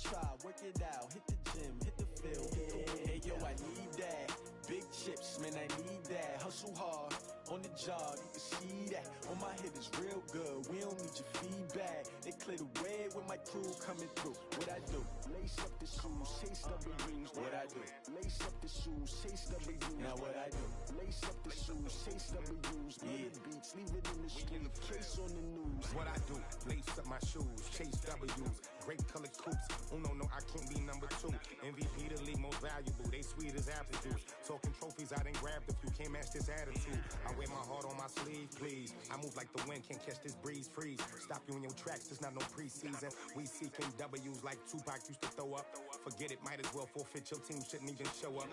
try, work it out, hit the gym, hit the field. Hey, yo, I need that. Big chips, man, I need that. Hustle hard, on the job, you can see that. On my head is real good, we don't need your feedback. They clear the way with my crew coming through. What I do? Lace up the shoes, chase W's. What I do? Lace up the shoes, chase W's. Now what I do? Lace up the shoes, chase W's. Yeah. Beats, leave it in the street, case on the news. What I do? Lace up my shoes, chase W's. Great colored coops. Oh no, I can't be number 2. MVP the league most valuable. They sweet as apple juice. Talking trophies, I didn't grab the few. Can't match this attitude. I wear my heart on my sleeve, please. I move like the wind, can't catch this breeze. Freeze. Stop you in your tracks. There's not no preseason. We seeking W's like Tupac used to throw up. Forget it, might as well forfeit. Your team shouldn't even show up.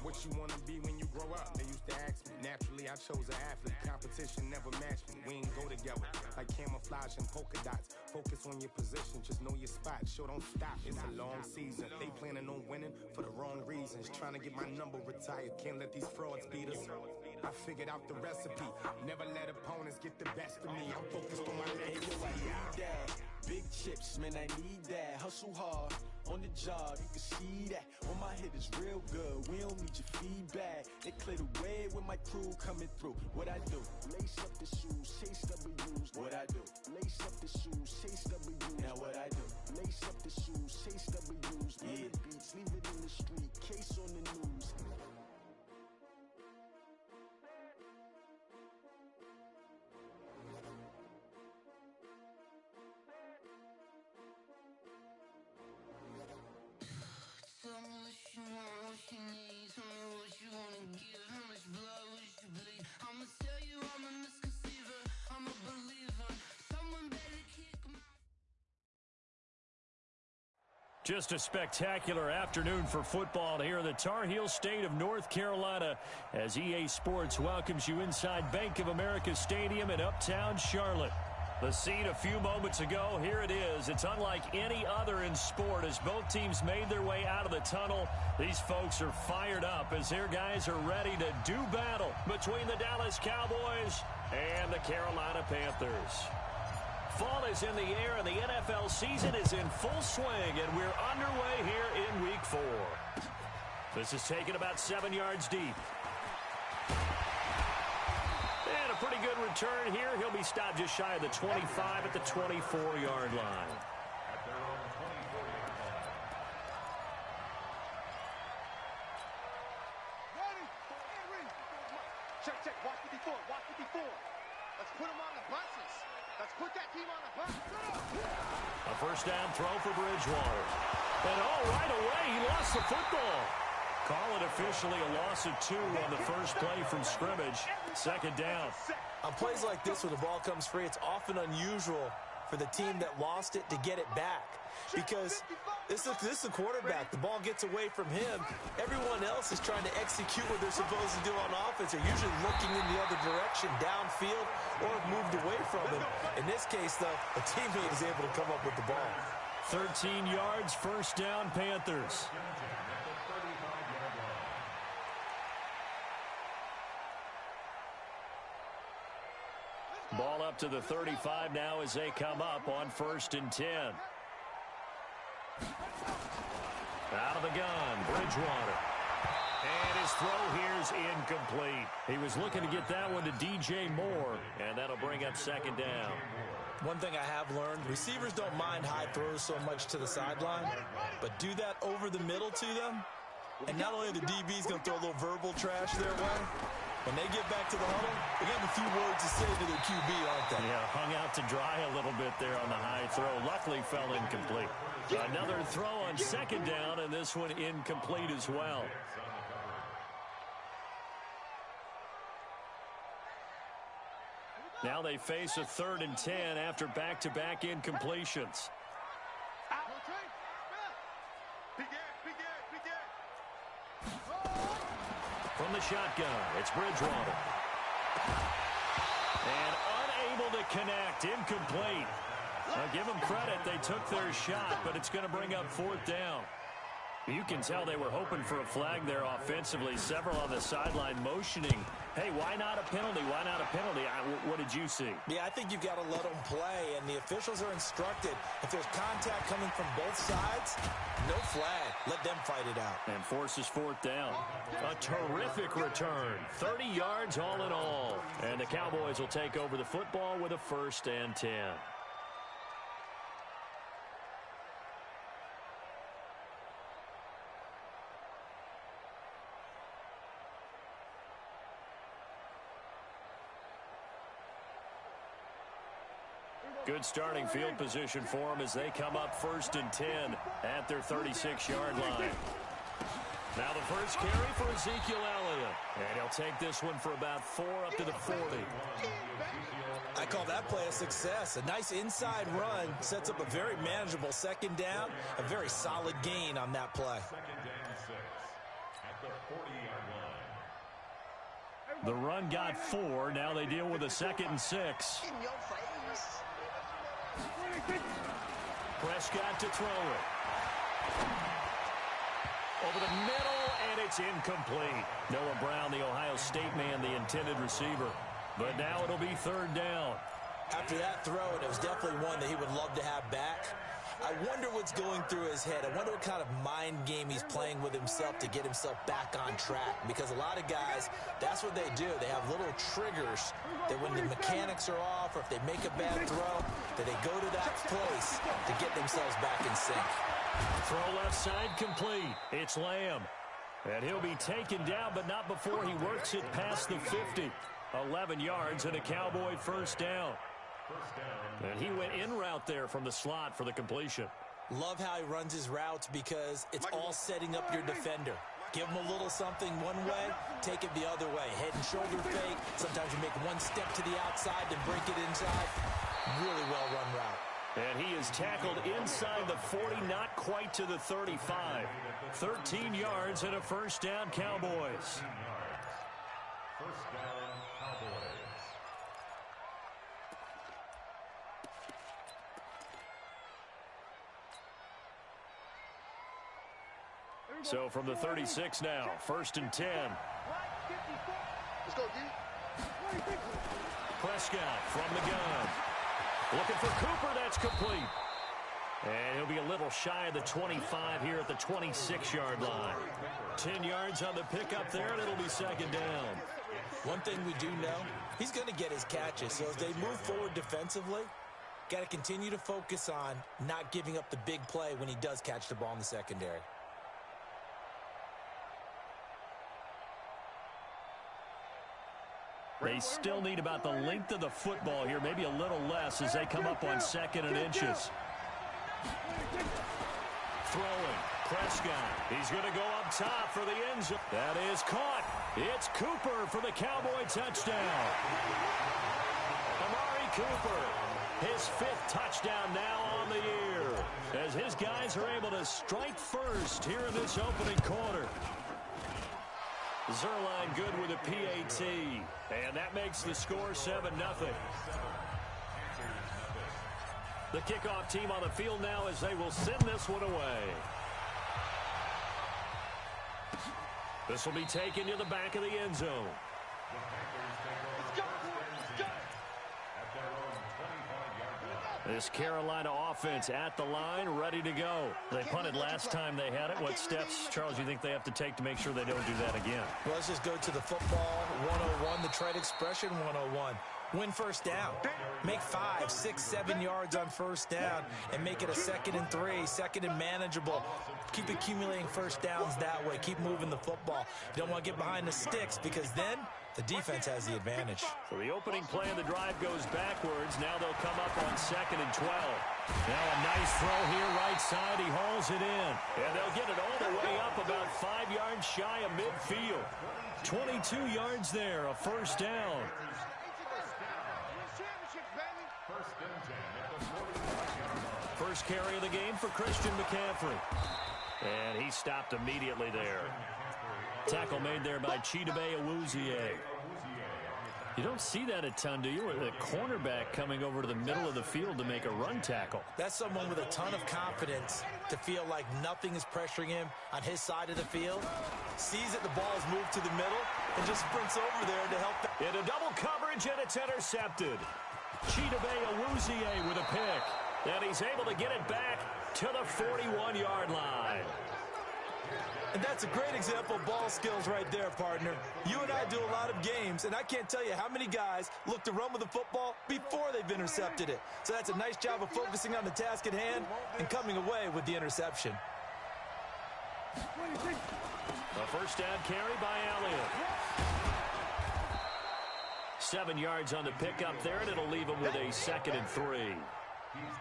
What you wanna be when you grow up? They used to ask me. Naturally, I chose an athlete. Competition never matched me. We ain't go together like camouflage and polka dots. Focus on your position, just know your spot. Show don't stop, it's a long season. They planning on winning for the wrong reasons. Trying to get my number retired, can't let these frauds beat us. I figured out the recipe. Never let opponents get the best of me. I'm focused on my legacy. I need that. Big chips, man, I need that. Hustle hard, on the job, you can see that. On my head is real good, we don't need your feedback. They clear the way with my crew coming through. What I do? Lace up the shoes, chase W's. What I do? Lace up the shoes, chase W's. Now what I do? Lace up the shoes, chase W's. Yeah. Beats, leave it in the street, case on the news. Tell me what you want, what you need. Tell me what you wanna give. How much blood would you bleed? I'ma tell you I'm a misconceiver. I'm a believer. Someone better kick my... Just a spectacular afternoon for football here in the Tar Heel state of North Carolina as EA Sports welcomes you inside Bank of America Stadium in Uptown Charlotte. The scene a few moments ago, here it is. It's unlike any other in sport as both teams made their way out of the tunnel. These folks are fired up as their guys are ready to do battle between the Dallas Cowboys and the Carolina Panthers. Fall is in the air and the NFL season is in full swing, and we're underway here in Week 4. This is taken about 7 yards deep. And a pretty good return here. He'll be stopped just shy of the 25 at the 24-yard line. Check. Watch 54. Let's put him on the buses. Let's put that team on the bus. A first down throw for Bridgewater. And right away, he lost the football. Call it officially a loss of 2 on the first play from scrimmage. Second down. On plays like this where the ball comes free, it's often unusual for the team that lost it to get it back. Because this is the quarterback. The ball gets away from him. Everyone else is trying to execute what they're supposed to do on offense. They're usually looking in the other direction, downfield, or have moved away from him. In this case, though, a teammate is able to come up with the ball. 13 yards, first down, Panthers. Ball up to the 35 now as they come up on 1st and 10. Out of the gun, Bridgewater. And his throw here is incomplete. He was looking to get that one to DJ Moore, and that'll bring up second down. One thing I have learned, receivers don't mind high throws so much to the sideline, but do that over the middle to them, and not only the DB's going to throw a little verbal trash their way, when they get back to the huddle, they got a few words to say to their QB, aren't they? Yeah, hung out to dry a little bit there on the high throw. Luckily fell incomplete. Another throw on second down, and this one incomplete as well. Now they face a 3rd and 10 after back-to-back incompletions. From the shotgun, it's Bridgewater. And unable to connect, incomplete. Now give them credit, they took their shot, but it's going to bring up 4th down. You can tell they were hoping for a flag there offensively. Several on the sideline motioning, Hey, why not a penalty? Why not a penalty? What did you see? Yeah, I think you've got to let them play, and the officials are instructed. If there's contact coming from both sides, no flag. Let them fight it out. And forces fourth down. A terrific return. 30 yards all in all. And the Cowboys will take over the football with a 1st and 10. Good starting field position for them as they come up 1st and 10 at their 36-yard line. Now the first carry for Ezekiel Elliott. And he'll take this one for about 4 up to the 40. I call that play a success. A nice inside run sets up a very manageable 2nd down. A very solid gain on that play. The run got 4. Now they deal with a 2nd and 6. Prescott to throw it. Over the middle, and it's incomplete. Noah Brown, the Ohio State man, the intended receiver. But now it'll be 3rd down. After that throw, and it was definitely one that he would love to have back. I wonder what's going through his head. I wonder what kind of mind game he's playing with himself to get himself back on track. Because a lot of guys, that's what they do. They have little triggers that when the mechanics are off or if they make a bad throw, that they go to that place to get themselves back in sync. Throw left side complete. It's Lamb. And he'll be taken down, but not before he works it past the 50. 11 yards and a Cowboy 1st down. And he went in route there from the slot for the completion. Love how he runs his routes because it's all setting up your defender. Give him a little something one way, take it the other way. Head and shoulder fake. Sometimes you make one step to the outside, then break it inside. Really well-run route. And he is tackled inside the 40, not quite to the 35. 13 yards and a 1st down, Cowboys. So from the 36 now, 1st and 10. Let's go, D. Prescott from the gun. Looking for Cooper, that's complete. And he'll be a little shy of the 25 here at the 26-yard line. 10 yards on the pickup there, and it'll be 2nd down. One thing we do know, he's going to get his catches. So as they move forward defensively, got to continue to focus on not giving up the big play when he does catch the ball in the secondary. They still need about the length of the football here, maybe a little less as they come up on 2nd and inches. Throwing, Prescott. He's going to go up top for the end zone. That is caught. It's Cooper for the Cowboy touchdown. Amari Cooper, his 5th touchdown now on the year, as his guys are able to strike first here in this opening quarter. Zerline good with a PAT, and that makes the score 7-0. The kickoff team on the field now as they will send this one away. This will be taken to the back of the end zone. This Carolina offense at the line, ready to go. They punted last time they had it. What steps, Charles, do you think they have to take to make sure they don't do that again? Well, let's just go to the football 101, the trade expression 101. Win 1st down. Make 5, 6, 7 yards on 1st down and make it a 2nd and 3, 2nd and manageable. Keep accumulating 1st downs that way. Keep moving the football. You don't want to get behind the sticks because then the defense has the advantage. So the opening play of the drive goes backwards. Now they'll come up on 2nd and 12. Now a nice throw here right side. He hauls it in. And they'll get it all the way up about 5 yards shy of midfield. 22 yards there, a 1st down. First carry of the game for Christian McCaffrey. And he stopped immediately there. Tackle made there by Chidobe Awuzie. You don't see that a ton, do you? The cornerback coming over to the middle of the field to make a run tackle. That's someone with a ton of confidence to feel like nothing is pressuring him on his side of the field. Sees that the ball is moved to the middle and just sprints over there to help. Into double coverage, and it's intercepted. Chidobe Awuzie with a pick. And he's able to get it back to the 41-yard line. And that's a great example of ball skills right there, partner. You and I do a lot of games, and I can't tell you how many guys look to run with the football before they've intercepted it. So that's a nice job of focusing on the task at hand and coming away with the interception. A first down carry by Elliott. 7 yards on the pickup there, and it'll leave him with a 2nd and 3.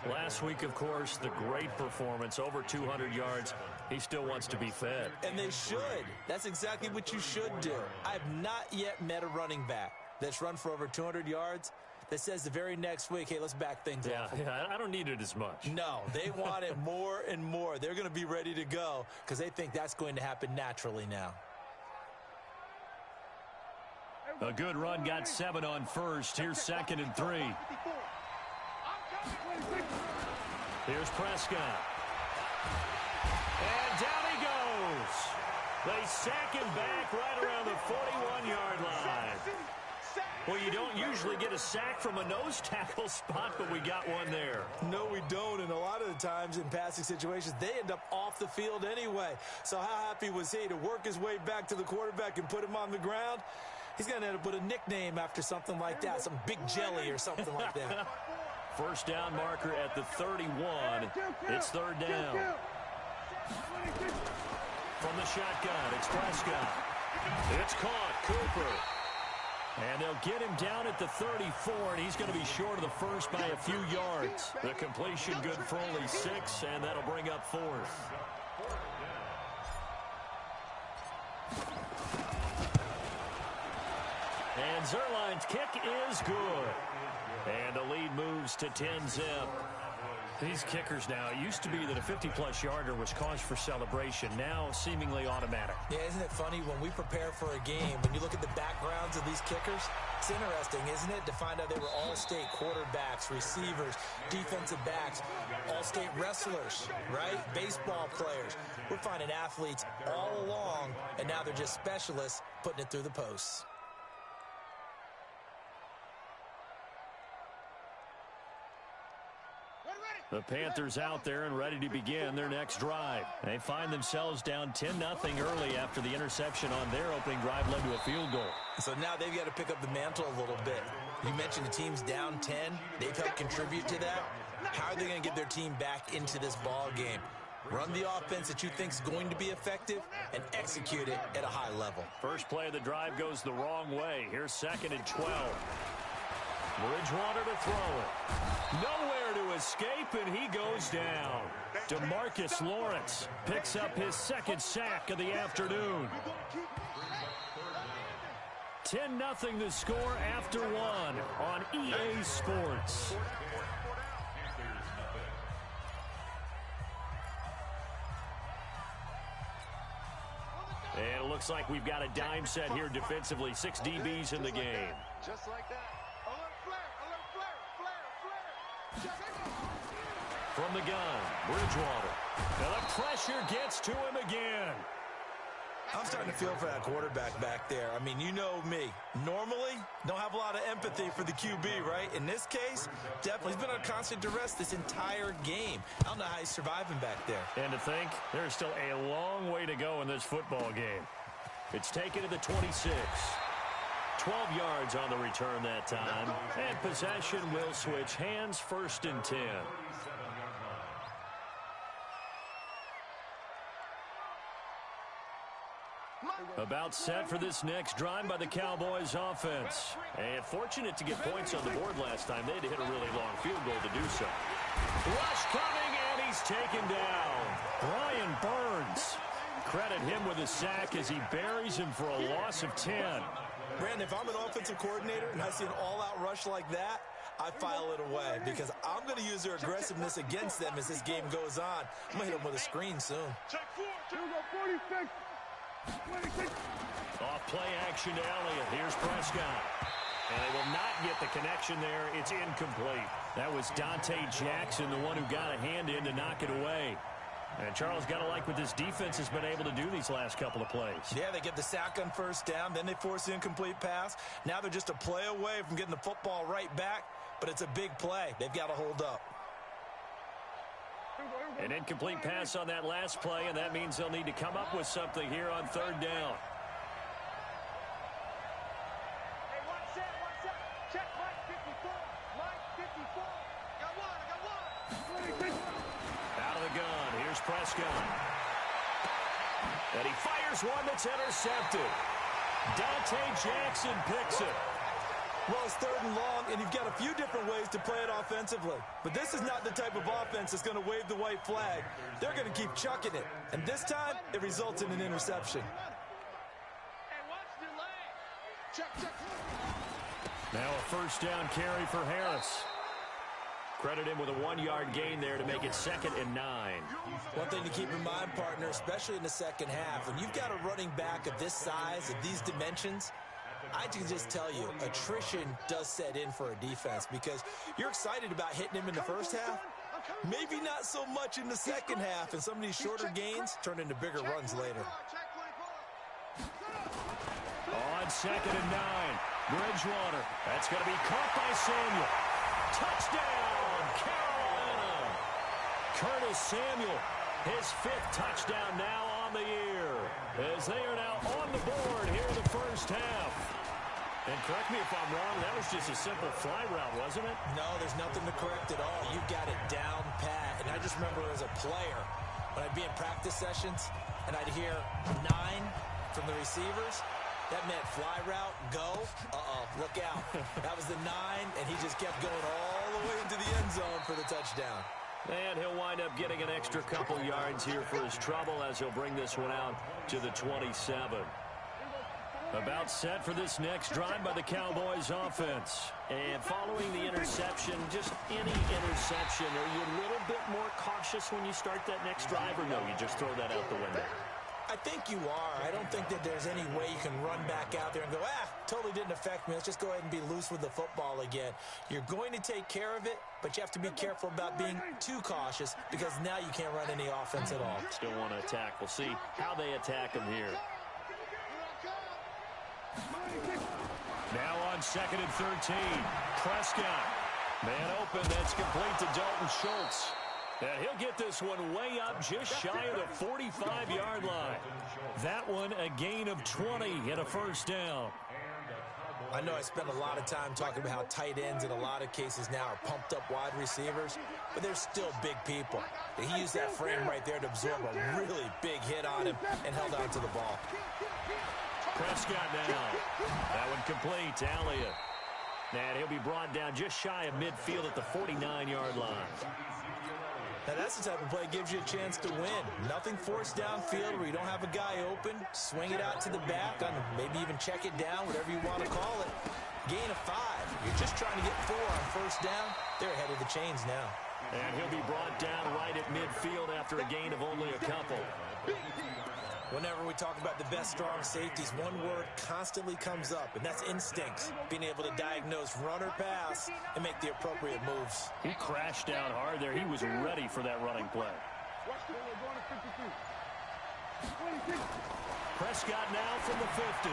Last week, of course, the great performance, over 200 yards. He still wants to be fed. And they should. That's exactly what you should do. I've not yet met a running back that's run for over 200 yards that says the very next week, hey, let's back things off. Yeah, I don't need it as much. No, they want it more and more. They're going to be ready to go because they think that's going to happen naturally now. A good run, got 7 on first. Here's 2nd and 3. Here's Prescott. And down he goes. They sack him back right around the 41-yard line. Well, you don't usually get a sack from a nose tackle spot, but we got one there. No, we don't, and a lot of the times in passing situations, they end up off the field anyway. So how happy was he to work his way back to the quarterback and put him on the ground? He's going to end up with a nickname after something like that, some Big Jelly or something like that. First down marker at the 31. It's 3rd down. From the shotgun, it's Prescott. It's caught, Cooper. And they'll get him down at the 34, and he's going to be short of the first by a few yards. The completion good for only 6, and that'll bring up 4th. And Zerline's kick is good. And the lead moves to 10-zip. These kickers now, it used to be that a 50-plus yarder was cause for celebration. Now, seemingly automatic. Yeah, isn't it funny when we prepare for a game, when you look at the backgrounds of these kickers, it's interesting, isn't it, to find out they were all-state quarterbacks, receivers, defensive backs, all-state wrestlers, right? Baseball players. We're finding athletes all along, and now they're just specialists putting it through the posts. The Panthers out there and ready to begin their next drive. They find themselves down 10-0 early after the interception on their opening drive led to a field goal. So now they've got to pick up the mantle a little bit. You mentioned the team's down 10. They've helped contribute to that. How are they going to get their team back into this ball game? Run the offense that you think is going to be effective and execute it at a high level. First play of the drive goes the wrong way. Here's 2nd and 12. Bridgewater to throw it. Nowhere to escape, and he goes down. DeMarcus Lawrence picks up his 2nd sack of the afternoon. 10-0 the score after 1 on EA Sports. And it looks like we've got a dime set here defensively. 6 DBs in the game. Just like that. From the gun, Bridgewater. Now the pressure gets to him again. I'm starting to feel for that quarterback back there. I mean, you know me. Normally, don't have a lot of empathy for the QB, right? In this case, definitely. He's been on constant duress this entire game. I don't know how he's surviving back there. And to think, there's still a long way to go in this football game. It's taken to the 26. 12 yards on the return that time. And possession will switch hands, 1st and 10. About set for this next drive by the Cowboys offense. And fortunate to get points on the board last time. They had to hit a really long field goal to do so. Rush coming, and he's taken down. Brian Burns. Credit him with a sack as he buries him for a loss of 10. Brandon, if I'm an offensive coordinator and I see an all-out rush like that, I file it away because I'm going to use their aggressiveness against them as this game goes on. I'm going to hit them with a screen soon. Off play action to Elliott. Here's Prescott. And they will not get the connection there. It's incomplete. That was Dante Jackson, the one who got a hand in to knock it away. And Charles, got to like what this defense has been able to do these last couple of plays. Yeah, they get the sack on first down, then they force the incomplete pass. Now they're just a play away from getting the football right back, but it's a big play. They've got to hold up. An incomplete pass on that last play, and that means they'll need to come up with something here on third down. Hey, one set. Check Mike 54. Mike 54. Got one. Out of the gun, here's Prescott. And he fires one that's intercepted. Dante Jackson picks it. Well, it's third and long, and you've got a few different ways to play it offensively. But this is not the type of offense that's going to wave the white flag. They're going to keep chucking it. And this time, it results in an interception. And watch delay. Check. Now a first down carry for Harris. Credit him with a 1-yard gain there to make it 2nd and 9. One thing to keep in mind, partner, especially in the second half, when you've got a running back of this size, of these dimensions, I can just tell you, attrition does set in for a defense because you're excited about hitting him in the first half. Maybe not so much in the second half, and some of these shorter gains turn into bigger runs later. On 2nd and 9, Bridgewater. That's going to be caught by Samuel. Touchdown, Carolina. Curtis Samuel, his 5th touchdown now on the year, as they are now on the board here in the first half. And correct me if I'm wrong, that was just a simple fly route, wasn't it? No, there's nothing to correct at all. You've got it down pat. And I just remember as a player, when I'd be in practice sessions and I'd hear 9 from the receivers, that meant fly route, go, look out. That was the 9, and he just kept going all the way into the end zone for the touchdown. And he'll wind up getting an extra couple yards here for his trouble as he'll bring this one out to the 27. About set for this next drive by the Cowboys offense. And following the interception, just any interception, are you a little bit more cautious when you start that next drive, or no, you just throw that out the window? I think you are. I don't think that there's any way you can run back out there and go, totally didn't affect me. Let's just go ahead and be loose with the football again. You're going to take care of it, but you have to be careful about being too cautious because now you can't run any offense at all. Still want to attack. We'll see how they attack him here. Now on 2nd and 13, Prescott. Man open, that's complete to Dalton Schultz. And he'll get this one way up just shy of the 45-yard line. That one a gain of 20 and a first down. I know I spent a lot of time talking about how tight ends in a lot of cases now are pumped up wide receivers, but they're still big people. He used that frame right there to absorb a really big hit on him and held on to the ball. Prescott now. That one complete to Elliott. And he'll be brought down just shy of midfield at the 49-yard line. Now that's the type of play that gives you a chance to win. Nothing forced downfield where you don't have a guy open. Swing it out to the back, maybe even check it down, whatever you want to call it. Gain of 5. You're just trying to get 4 on first down. They're ahead of the chains now. And he'll be brought down right at midfield after a gain of only a couple. Whenever we talk about the best strong safeties, one word constantly comes up, and that's instincts. Being able to diagnose run or pass and make the appropriate moves. He crashed down hard there. He was ready for that running play. Prescott now from the 50.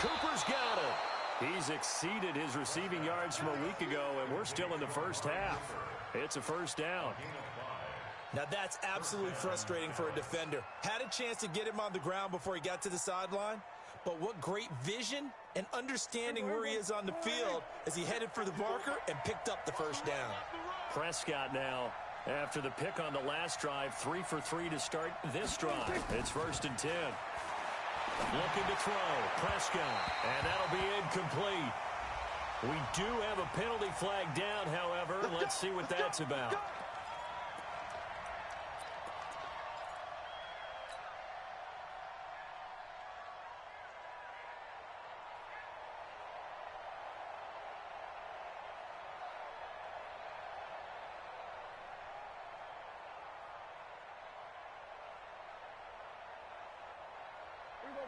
Cooper's got it. He's exceeded his receiving yards from a week ago, and we're still in the first half. It's a first down. Now that's absolutely frustrating for a defender. Had a chance to get him on the ground before he got to the sideline, but what great vision and understanding where he is on the field as he headed for the marker and picked up the first down. Prescott now, after the pick on the last drive, 3 for 3 to start this drive. It's 1st and 10. Looking to throw, Prescott, and that'll be incomplete. We do have a penalty flag down, however. Let's see what that's about.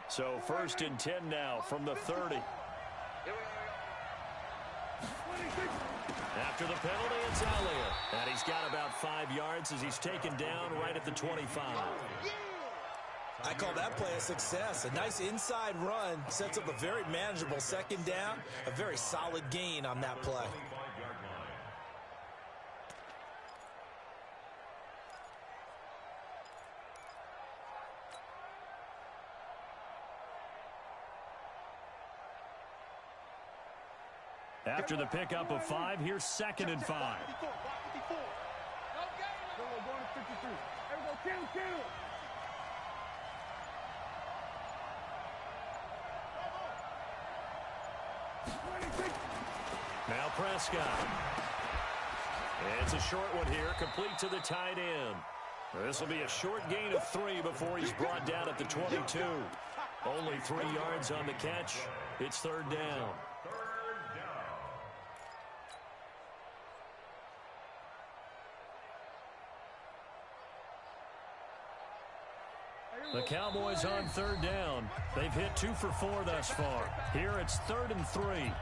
So 1st and 10 now from the 30. After the penalty, it's Elliott. And he's got about 5 yards as he's taken down right at the 25. I call that play a success. A nice inside run sets up a very manageable second down, a very solid gain on that play. After the pickup of 5, here's 2nd and 5. Now Prescott. It's a short one here, complete to the tight end. This will be a short gain of 3 before he's brought down at the 22. Only 3 yards on the catch. It's 3rd down. The Cowboys on 3rd down. They've hit 2 for 4 thus far. Here it's 3rd and 3.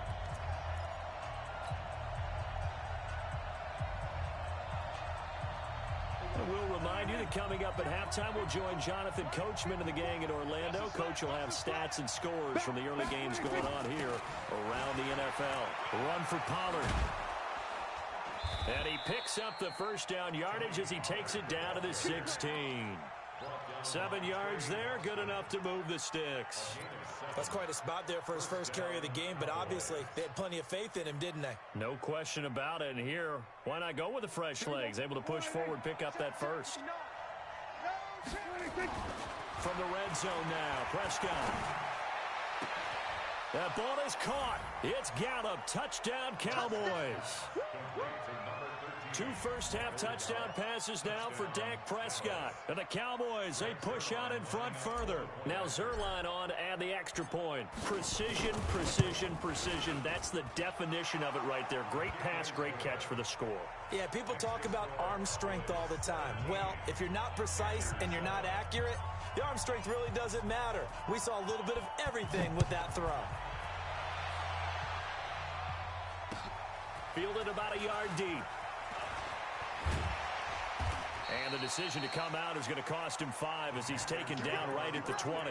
We'll remind you that coming up at halftime, we'll join Jonathan Coachman and the gang in Orlando. Coach will have stats and scores from the early games going on here around the NFL. Run for Pollard. And he picks up the first down yardage as he takes it down to the 16. 7 yards there, good enough to move the sticks. That's quite a spot there for his first carry of the game, but obviously they had plenty of faith in him, didn't they? No question about it. And here, why not go with the fresh legs? Able to push forward, pick up that first. From the red zone now, Prescott. That ball is caught. It's Gallup. Touchdown, Cowboys. 2 first-half touchdown passes now for Dak Prescott. And the Cowboys, they push out in front further. Now Zerline on to add the extra point. Precision, precision, precision. That's the definition of it right there. Great pass, great catch for the score. Yeah, people talk about arm strength all the time. Well, if you're not precise and you're not accurate, the arm strength really doesn't matter. We saw a little bit of everything with that throw. Fielded about a yard deep. And the decision to come out is going to cost him 5 as he's taken down right at the 20.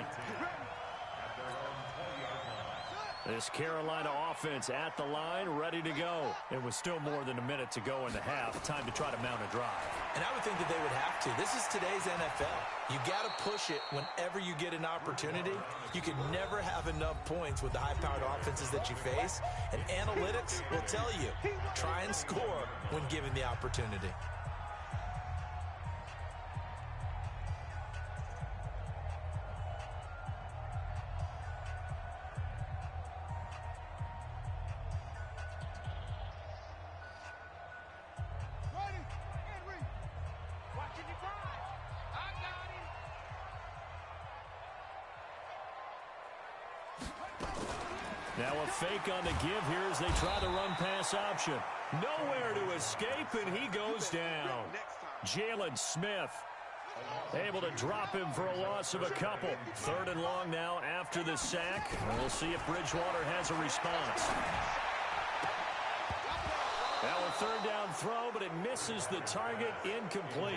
This Carolina offense at the line, ready to go. It was still more than a minute to go in the half. Time to try to mount a drive. And I would think that they would have to. This is today's NFL. You got to push it whenever you get an opportunity. You can never have enough points with the high-powered offenses that you face. And analytics will tell you, try and score when given the opportunity. Now a fake on the give here as they try the run-pass option. Nowhere to escape, and he goes down. Jalen Smith able to drop him for a loss of a couple. 3rd and long now after the sack. And we'll see if Bridgewater has a response. Now a 3rd down throw, but it misses the target, incomplete.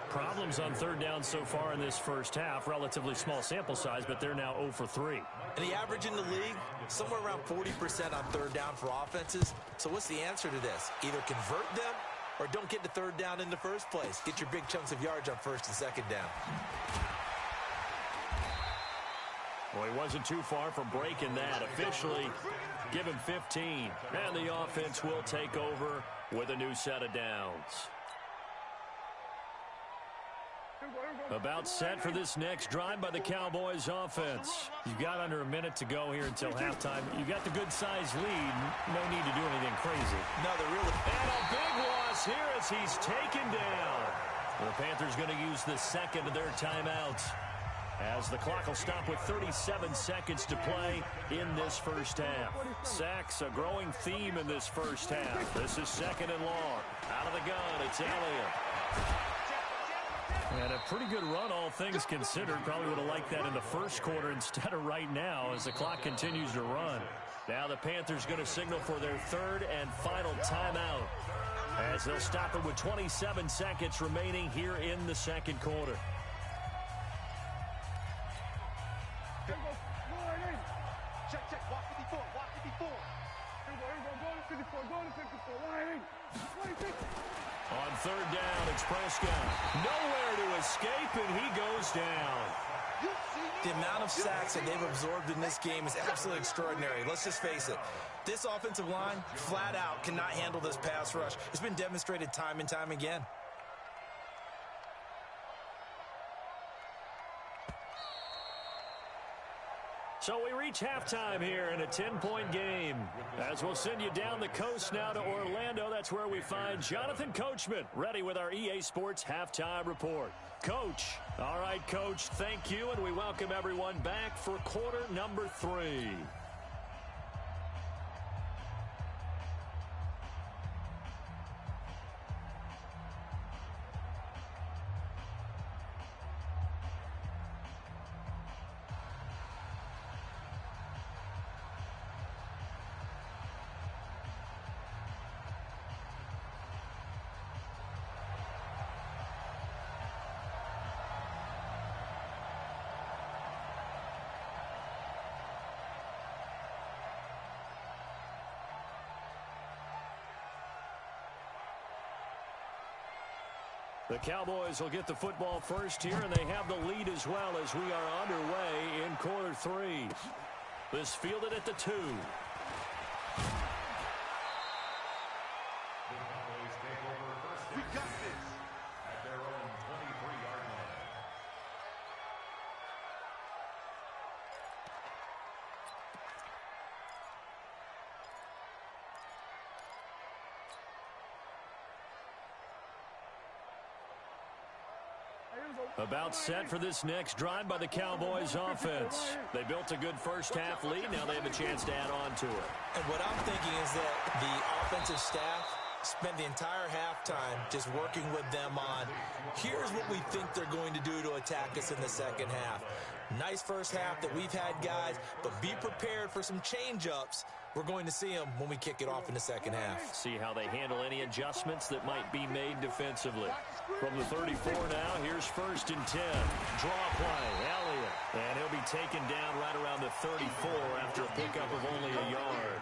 Problems on 3rd down so far in this first half. Relatively small sample size, but they're now 0 for 3. And the average in the league, somewhere around 40% on 3rd down for offenses. So what's the answer to this? Either convert them or don't get to 3rd down in the first place. Get your big chunks of yards on 1st and 2nd down. Well, he wasn't too far from breaking that. Officially, give him 15. And the offense will take over with a new set of downs. About set for this next drive by the Cowboys offense. You've got under a minute to go here until halftime. You got the good-sized lead. No need to do anything crazy. No, they're really... And a big loss here as he's taken down. The Panthers going to use the second of their timeouts as the clock will stop with 37 seconds to play in this first half. Sacks, a growing theme in this first half. This is 2nd and long. Out of the gun, it's Elliott. And a pretty good run, all things considered. Probably would have liked that in the first quarter instead of right now as the clock continues to run. Now the Panthers going to signal for their 3rd and final timeout. as they'll stop it with 27 seconds remaining here in the second quarter. Check, check, walk 54, walk 54. On third down, it's Prescott. Nowhere to escape, and he goes down. The amount of sacks that they've absorbed in this game is absolutely extraordinary. Let's just face it. This offensive line, flat out, cannot handle this pass rush. It's been demonstrated time and time again. So we reach halftime here in a 10-point game. As we'll send you down the coast now to Orlando, that's where we find Jonathan Coachman, ready with our EA Sports Halftime Report. Coach. All right, Coach, thank you, and we welcome everyone back for quarter number 3. The Cowboys will get the football first here, and they have the lead as well as we are underway in quarter 3. This fielded at the 2. We got this. At their own 23-yard line. About set for this next drive by the Cowboys offense. They built a good first-half lead. Now they have a chance to add on to it. And what I'm thinking is that the offensive staff spent the entire halftime just working with them on, here's what we think they're going to do to attack us in the second half. Nice first half that we've had, guys, but be prepared for some change-ups. We're going to see them when we kick it off in the second half. See how they handle any adjustments that might be made defensively. From the 34 now, here's 1st and 10. Draw play, Elliott. And he'll be taken down right around the 34 after a pickup of only a yard.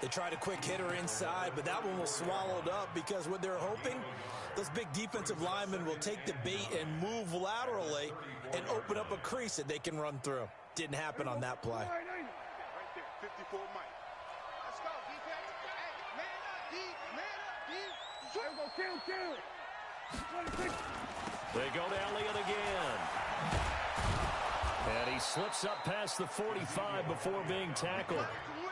They tried a quick hitter inside, but that one was swallowed up because what they're hoping, those big defensive linemen will take the bait and move laterally and open up a crease that they can run through. Didn't happen on that play. Right there, 54 Mike. Let's go, defense. Hey, man up, D. Man up, D. Kill. They go to Elliott again. And he slips up past the 45 before being tackled.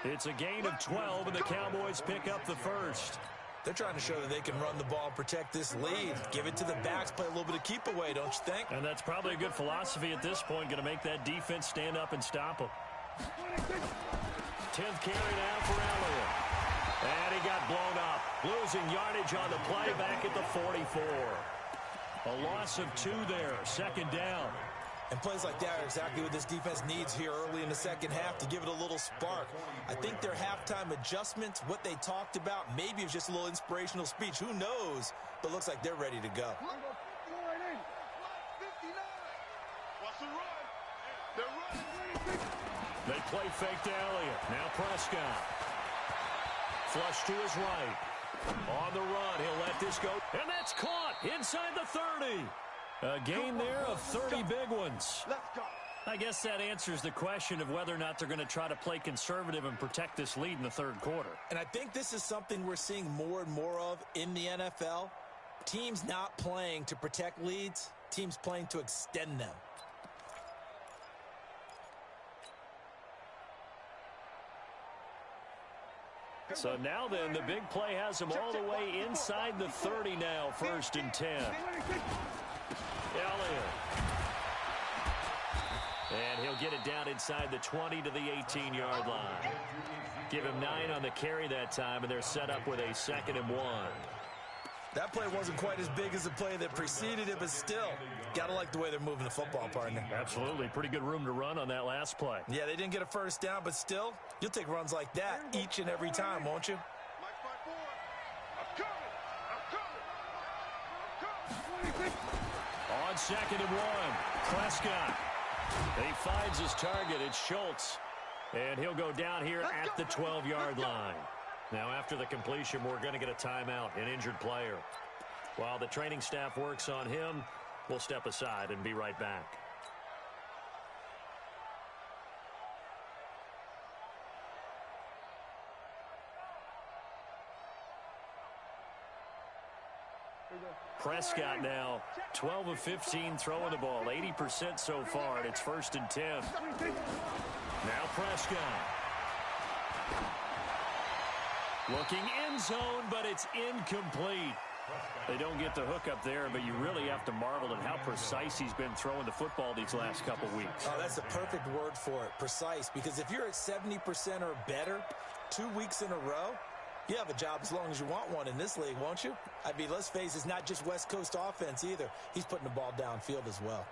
It's a gain of 12, and the Cowboys pick up the first. They're trying to show that they can run the ball and protect this lead. Give it to the backs, play a little bit of keep away, don't you think? And that's probably a good philosophy at this point, going to make that defense stand up and stop them. 10th carry now for Elliott. And he got blown up. Losing yardage on the play back at the 44. A loss of 2 there, 2nd down. And plays like that are exactly what this defense needs here early in the second half to give it a little spark. I think their halftime adjustments, what they talked about, maybe it was just a little inspirational speech. Who knows? But looks like they're ready to go. What's the run? They're running. They play fake to Elliott. Now Prescott. Flush to his right. On the run, he'll let this go. And that's caught inside the 30. A gain there of 30 big ones. Let's go. I guess that answers the question of whether or not they're going to try to play conservative and protect this lead in the 3rd quarter. And I think this is something we're seeing more and more of in the NFL. Teams not playing to protect leads, teams playing to extend them. So now then, the big play has them all the way inside the 30 now, 1st and 10. Elliott. And he'll get it down inside the 20 to the 18-yard line. Give him 9 on the carry that time, and they're set up with a 2nd and 1. That play wasn't quite as big as the play that preceded it, but still, got to like the way they're moving the football, partner. Absolutely. Pretty good room to run on that last play. Yeah, they didn't get a first down, but still, you'll take runs like that each and every time, won't you? Mike 5-4. I'm coming. On 2nd and 1, Prescott. He finds his target. It's Schultz. And he'll go down here at the 12-yard line. Now, after the completion, we're going to get a timeout, an injured player. While the training staff works on him, we'll step aside and be right back. Prescott now 12 of 15 throwing the ball, 80% so far, and it's 1st and 10. Now Prescott. Looking end zone, but it's incomplete. They don't get the hook up there, but you really have to marvel at how precise he's been throwing the football these last couple weeks. Oh, that's a perfect word for it, precise, because if you're at 70% or better 2 weeks in a row, you have a job as long as you want one in this league, won't you? I mean, let's face it, it's not just West Coast offense either. He's putting the ball downfield as well.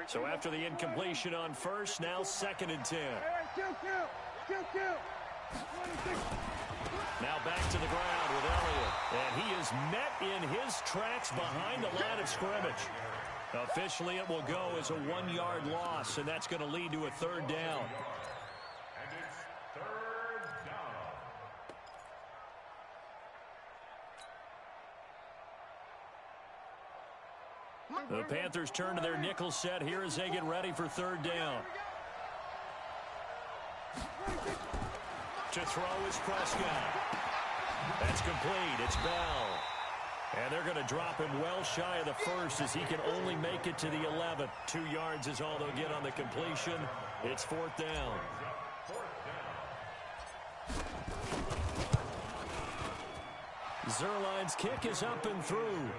So after the incompletion on 1st, now 2nd and 10. Now back to the ground with Elliott. And he is met in his tracks behind the line of scrimmage. Officially, it will go as a 1-yard loss, and that's going to lead to a 3rd down. The Panthers turn to their nickel set here as they get ready for 3rd down. To throw is Prescott. That's complete. It's Bell. And they're going to drop him well shy of the 1st as he can only make it to the 11th. 2 yards is all they'll get on the completion. It's 4th down. Zerline's kick is up and through.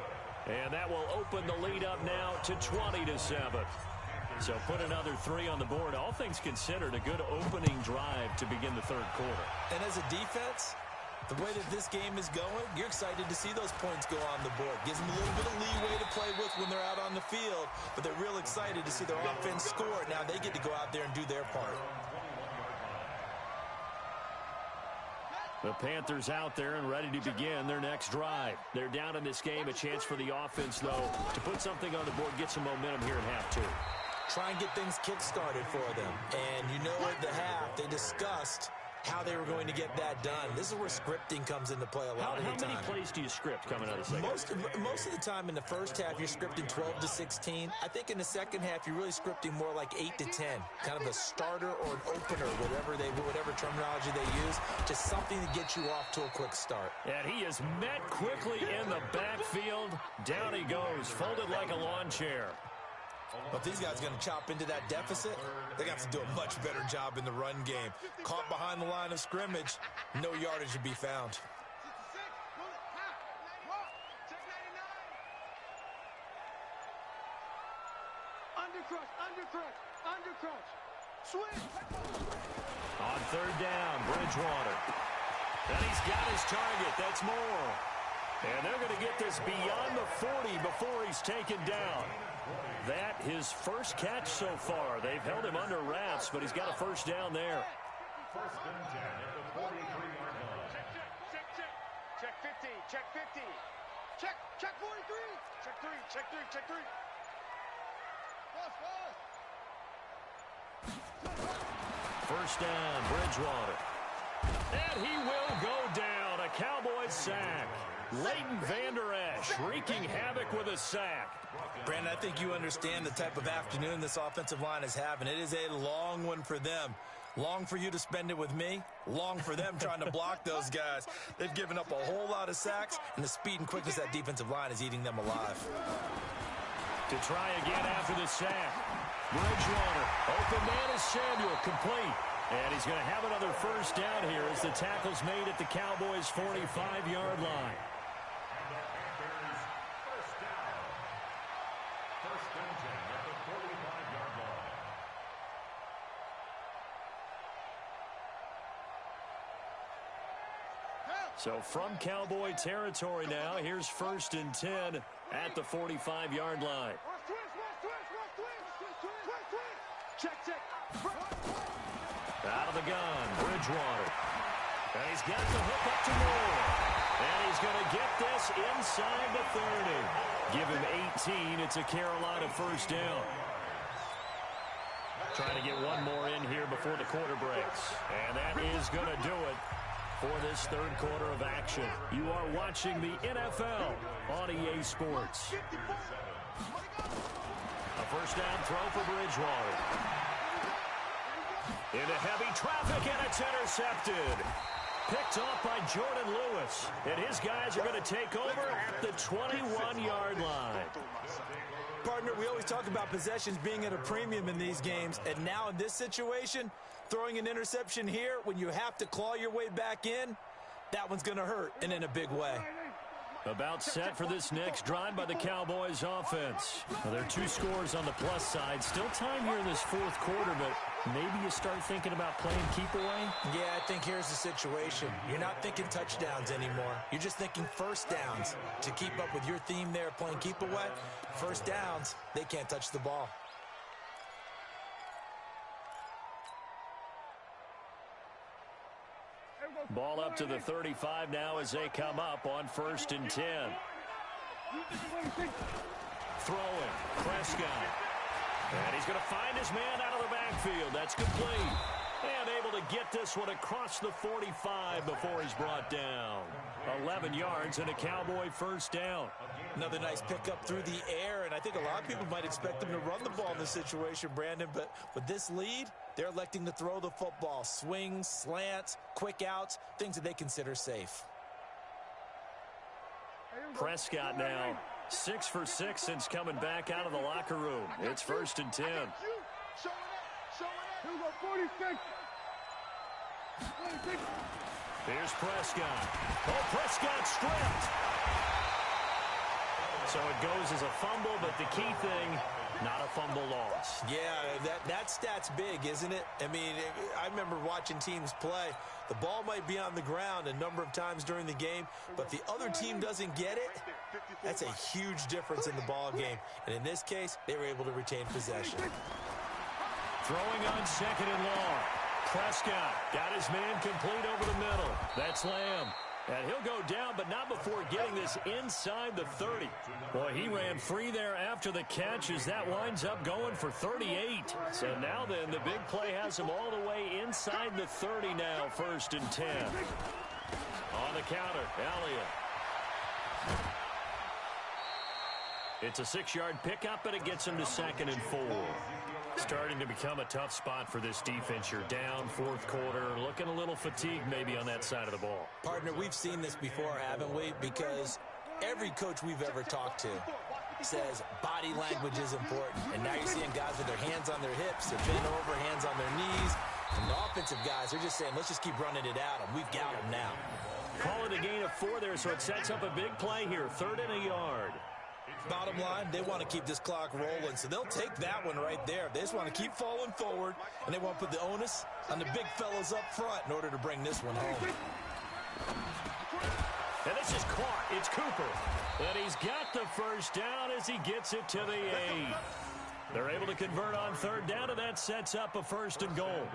And that will open the lead up now to 20-7. So put another 3 on the board. All things considered, a good opening drive to begin the 3rd quarter. And as a defense, the way that this game is going, you're excited to see those points go on the board. Gives them a little bit of leeway to play with when they're out on the field, but they're real excited to see their offense score. Now they get to go out there and do their part. The Panthers out there and ready to begin their next drive. They're down in this game. A chance for the offense, though, to put something on the board, get some momentum here in half 2. Try and get things kick-started for them. And you know at the half, they discussed how they were going to get that done. This is where scripting comes into play a lot of the time. How many plays do you script coming out of the second? Most of the time in the first half, you're scripting 12 to 16. I think in the second half, you're really scripting more like 8 to 10. Kind of a starter or an opener, whatever terminology they use. Just something to get you off to a quick start. And he is met quickly in the backfield. Down he goes, folded like a lawn chair. But these guys are going to chop into that deficit. They're going to have to do a much better job in the run game. Caught behind the line of scrimmage, no yardage to be found. Undercrunch. Swing. On 3rd down, Bridgewater. And he's got his target. That's more. And they're going to get this beyond the 40 before he's taken down. That his first catch so far. They've held him under wraps, but he's got a 1st down there. 1st and 10 at the 43-yard line. Check 50. Check 50. Check 43. Check 3. First down, Bridgewater. And he will go down. A Cowboys sack. Leighton Vander Esch wreaking havoc with a sack. Brandon, I think you understand the type of afternoon this offensive line is having. It is a long one for them. Long for you to spend it with me. Long for them trying to block those guys. They've given up a whole lot of sacks, and the speed and quickness of that defensive line is eating them alive. To try again after the sack. Bridgewater. Open man is Samuel. Complete. And he's going to have another 1st down here as the tackle's made at the Cowboys' 45-yard line. So from Cowboy territory now, here's 1st and 10 at the 45-yard line. Out of the gun, Bridgewater. And he's got the hook up to Moore. And he's going to get this inside the 30. Give him 18. It's a Carolina first down. Trying to get one more in here before the quarter breaks. And that is going to do it for this third quarter of action. You are watching the NFL on EA Sports. A first down throw for Bridgewater. Into heavy traffic, and it's intercepted. Picked off by Jordan Lewis. And his guys are going to take over at the 21-yard line. Partner, we always talk about possessions being at a premium in these games, and now in this situation, throwing an interception here when you have to claw your way back in, that one's going to hurt, and in a big way. About set for this next drive by the Cowboys offense. Well, there are two scores on the plus side. Still time here in this fourth quarter, but maybe you start thinking about playing keep away? Yeah, I think here's the situation. You're not thinking touchdowns anymore. You're just thinking first downs. To keep up with your theme there, playing keep away, first downs, they can't touch the ball. Ball up to the 35 now as they come up on 1st and 10. Throwing, Prescott. And he's going to find his man out of the backfield. That's complete. And able to get this one across the 45 before he's brought down. 11 yards and a Cowboy first down. Another nice pickup through the air, and I think a lot of people might expect them to run the ball in this situation, Brandon, but with this lead, they're electing to throw the football. Swings, slants, quick outs, things that they consider safe. Prescott now 6 for 6 since coming back out of the locker room. It's 1st and 10. Here's Prescott. Oh, Prescott stripped. So it goes as a fumble, but the key thing, not a fumble loss. Yeah, that stat's big, isn't it? I mean, I remember watching teams play. The ball might be on the ground a number of times during the game, but the other team doesn't get it. That's a huge difference in the ball game. And in this case, they were able to retain possession. Throwing on 2nd and long. Prescott got his man complete over the middle. That's Lamb. And he'll go down, but not before getting this inside the 30. Boy, he ran free there after the catch as that winds up going for 38. So now then, the big play has him all the way inside the 30 now, 1st and 10. On the counter, Elliott. It's a 6-yard pickup, and it gets him to 2nd and 4. Starting to become a tough spot for this defense. You're down 4th quarter, looking a little fatigued maybe on that side of the ball. Partner, we've seen this before, haven't we? Because every coach we've ever talked to says body language is important. And now you're seeing guys with their hands on their hips, they're bent over, hands on their knees. And the offensive guys are just saying, let's just keep running it at them. We've got them now. Call it a gain of 4 there, so it sets up a big play here. 3rd and a yard. Bottom line, they want to keep this clock rolling, so they'll take that one right there. They just want to keep falling forward, and they want to put the onus on the big fellas up front in order to bring this one home. And this is caught. It's Cooper. And he's got the first down as he gets it to the 8. They're able to convert on 3rd down, and that sets up a 1st and goal.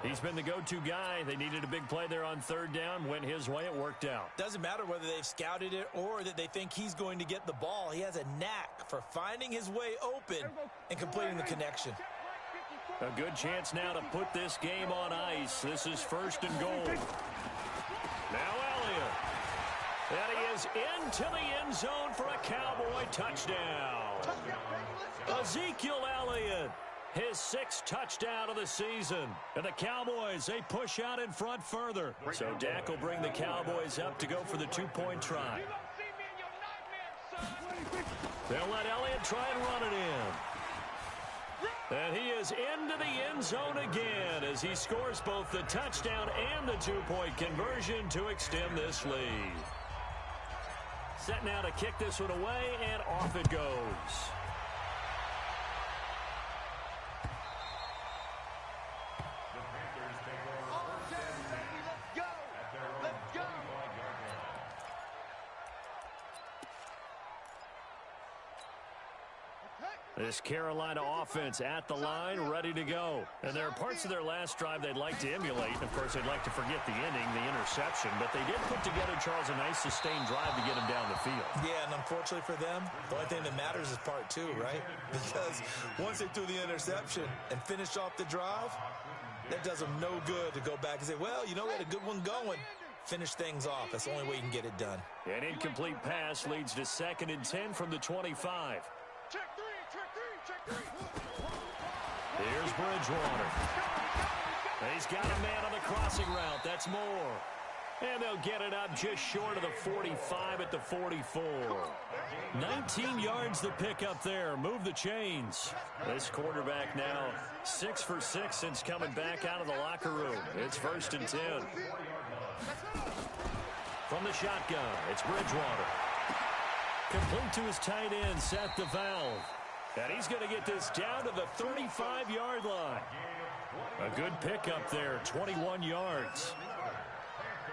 He's been the go-to guy. They needed a big play there on 3rd down. Went his way. It worked out. Doesn't matter whether they've scouted it or that they think he's going to get the ball. He has a knack for finding his way open and completing the connection. A good chance now to put this game on ice. This is 1st and goal. Now Elliott. And he is into the end zone for a Cowboy touchdown. Ezekiel Elliott. His 6th touchdown of the season. And the Cowboys, they push out in front further. So Dak will bring the Cowboys up to go for the 2-point try. They'll let Elliott try and run it in. And he is into the end zone again as he scores both the touchdown and the 2-point conversion to extend this lead. Set now to kick this one away, and off it goes. This Carolina offense at the line, ready to go. And there are parts of their last drive they'd like to emulate. Of course, they'd like to forget the ending, the interception. But they did put together, Charles, a nice sustained drive to get them down the field. Yeah, and unfortunately for them, the only thing that matters is part two, right? Because once they threw the interception and finished off the drive, that does them no good to go back and say, well, you know, we had a good one going. Finish things off. That's the only way you can get it done. An incomplete pass leads to 2nd and 10 from the 25. Check three. Here's Bridgewater. He's got a man on the crossing route. That's Moore. And they'll get it up just short of the 45 at the 44. 19 yards the pick up there. Move the chains. This quarterback now 6 for 6 since coming back out of the locker room. It's 1st and 10. From the shotgun, it's Bridgewater. Complete to his tight end, Seth DeValve. And he's going to get this down to the 35-yard line. A good pickup there, 21 yards.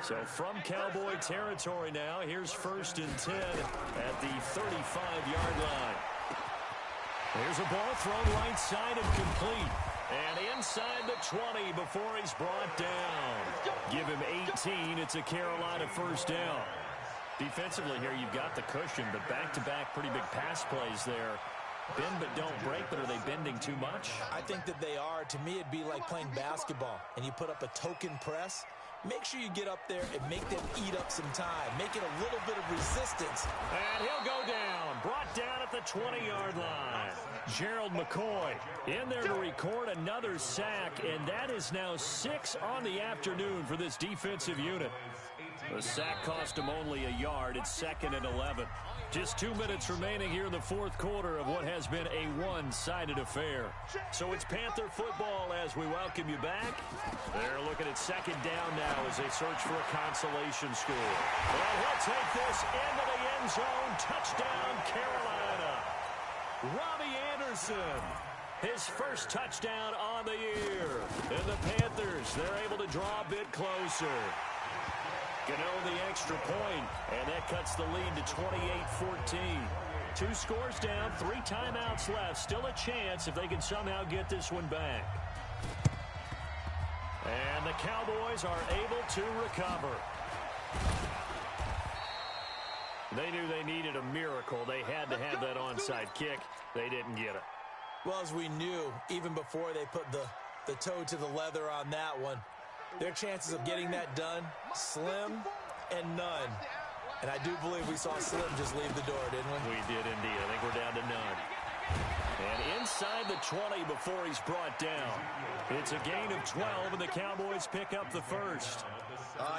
So from Cowboy territory now, here's 1st and 10 at the 35-yard line. Here's a ball thrown right side and complete. And inside the 20 before he's brought down. Give him 18. It's a Carolina 1st down. Defensively here, you've got the cushion, but back-to-back pretty big pass plays there. Bend but don't break, but are they bending too much? I think that they are. To me, it'd be like playing basketball, and you put up a token press. Make sure you get up there and make them eat up some time. Make it a little bit of resistance. And he'll go down. Brought down at the 20-yard line. Gerald McCoy in there to record another sack, and that is now 6 on the afternoon for this defensive unit. The sack cost him only a yard. It's 2nd and 11. Just 2 minutes remaining here in the 4th quarter of what has been a one-sided affair. So it's Panther football as we welcome you back. They're looking at 2nd down now as they search for a consolation score. And he'll take this into the end zone. Touchdown, Carolina. Robbie Anderson, his first touchdown on the year. And the Panthers, they're able to draw a bit closer. Gano the extra point, and that cuts the lead to 28-14. 2 scores down, 3 timeouts left. Still a chance if they can somehow get this one back. And the Cowboys are able to recover. They knew they needed a miracle. They had to have that onside kick. They didn't get it. Well, as we knew, even before they put the toe to the leather on that one, their chances of getting that done, slim and none. And I do believe we saw Slim just leave the door, didn't we? We did indeed. I think we're down to none. And inside the 20 before he's brought down. It's a gain of 12, and the Cowboys pick up the first.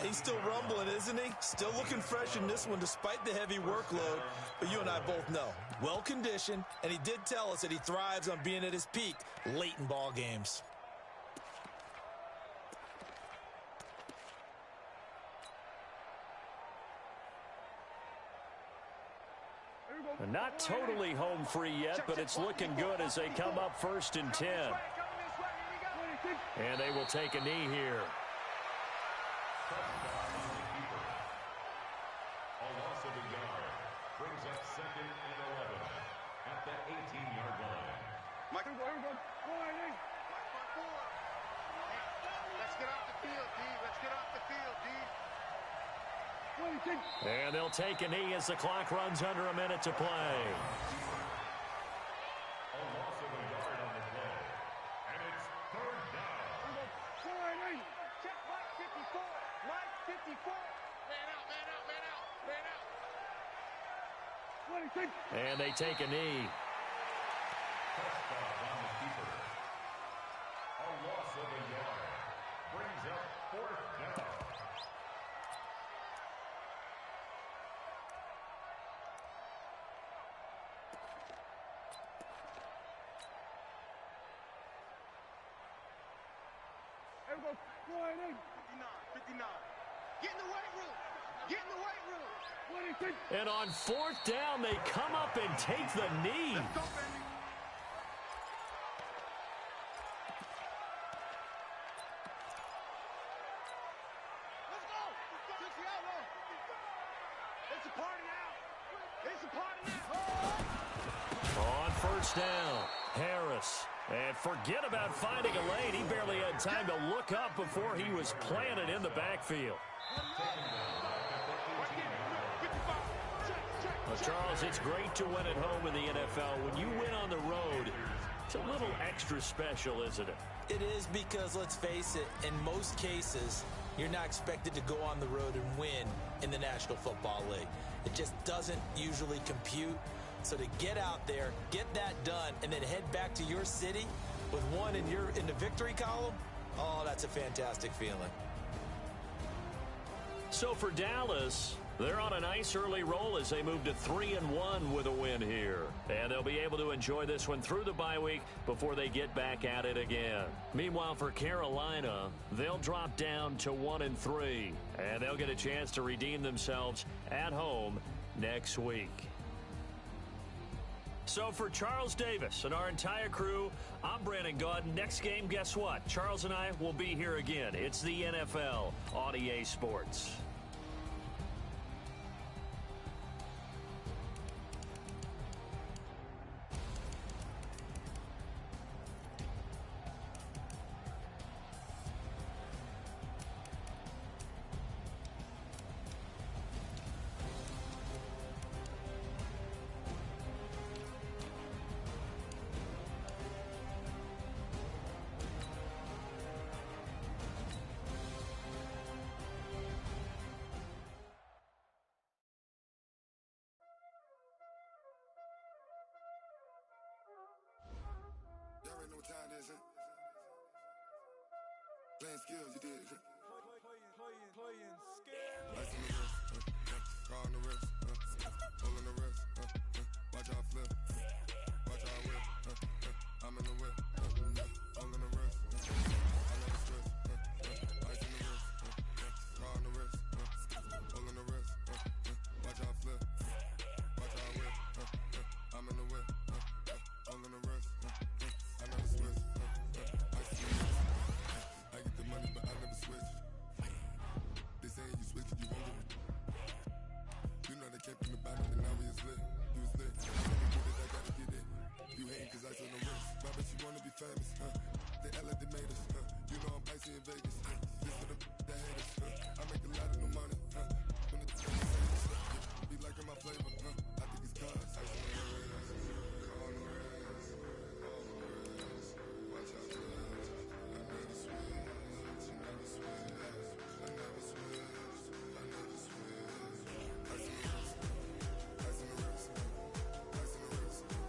He's still rumbling, isn't he? Still looking fresh in this one despite the heavy workload. But you and I both know, well-conditioned, and he did tell us that he thrives on being at his peak late in ball games. Not totally home free yet, but it's looking good as they come up 1st and 10. And they will take a knee here. A loss of a yard brings up 2nd and 11 at the 18-yard line. Let's get off the field, D. Let's get off the field, D. And they'll take a knee as the clock runs under a minute to play. A loss of a yard on the play. And it's 3rd down. Check Mike 54. Mike 54. Man out, man out, man out, man out. And they take a knee. Touchdown on the keeper. A loss of a yard brings up 4th down. Everybody, 59. Get in the weight room. Get in the weight room. And on 4th down, they come up and take the knee. Let's go, baby. Let's go. It's a party now. It's a party now. On first down. Harris. And forget about finding a lane. He barely had time to look up before he was planted in the backfield. Well, Charles, it's great to win at home in the NFL. When you win on the road, it's a little extra special, isn't it? It is, because, let's face it, in most cases, you're not expected to go on the road and win in the National Football League. It just doesn't usually compute. So to get out there, get that done, and then head back to your city with one in the victory column, oh, that's a fantastic feeling. So for Dallas, they're on a nice early roll as they move to 3-1 with a win here. And they'll be able to enjoy this one through the bye week before they get back at it again. Meanwhile, for Carolina, they'll drop down to 1-3. And they'll get a chance to redeem themselves at home next week. So for Charles Davis and our entire crew, I'm Brandon Gaud. Next game, guess what? Charles and I will be here again. It's the NFL on EA Sports. Y'all already know what time it is, huh? Playing skills, you did. Playing skills. Ice on the wrist, car on the wrist, hole in the wrist, watch how I flip, watch how I whip, I'm in the whip, hole in the wrist, I never switch, ice on the wrist, car on the wrist, hole in the wrist, watch how I flip, watch how I whip, I'm in the whip, hole in the wrist, I never switch, ice on the wrist, I get the money but I never switch. They saying you switch it, you won't get it. You know they came from the bottom and now we is lit. You was lit. I gotta get it, I gotta get it. You hating cause ice on the wrist. Why bet you wanna be famous, They act like they made us, You know I'm icy in Vegas, This for the that hate us, I make a lot of new money, When the be liking my flavor, I think it's cause ice on the wrist, on the wrist, on the wrist. Watch out for us. I never switch, I never switch, I never switch, I never switch. Ice on the wrist, ice on the wrist, ice on the wrist, ice on the wrist, ice on the wrist,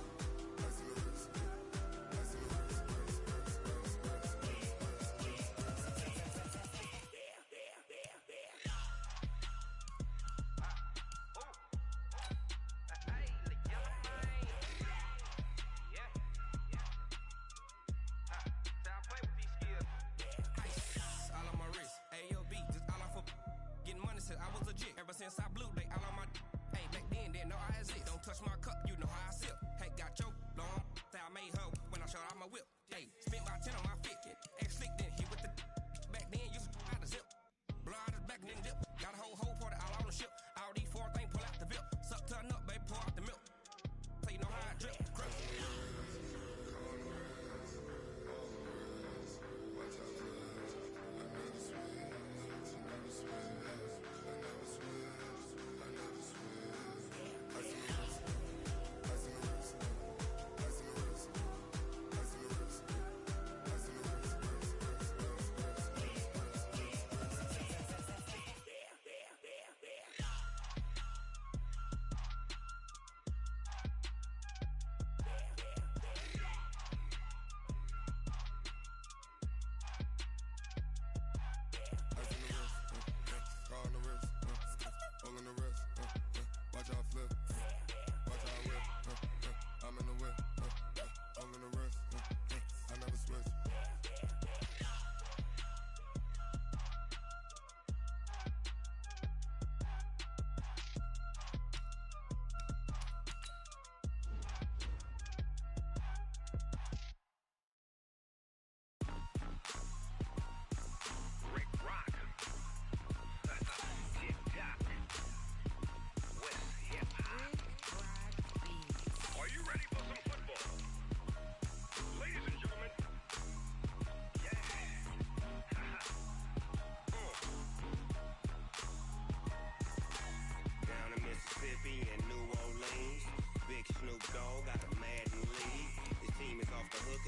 all on my wrist, AOB, just all off of getting money since I was legit. Ever since I blew, they all on my hey, back then, didn't know I exist. Don't touch my cup, you know how I sip. Hey, got your long, say I made her when I showed out my whip. Hey, spent about 10 on my 50. Ex-slick, then hit with the back then, used to out the zip. Blow out his back, then dip. Got a whole party all on the ship. All these four things, pull out the VIP. Suck to a nut, baby, pour out the milk. So you know how I drip. Crush.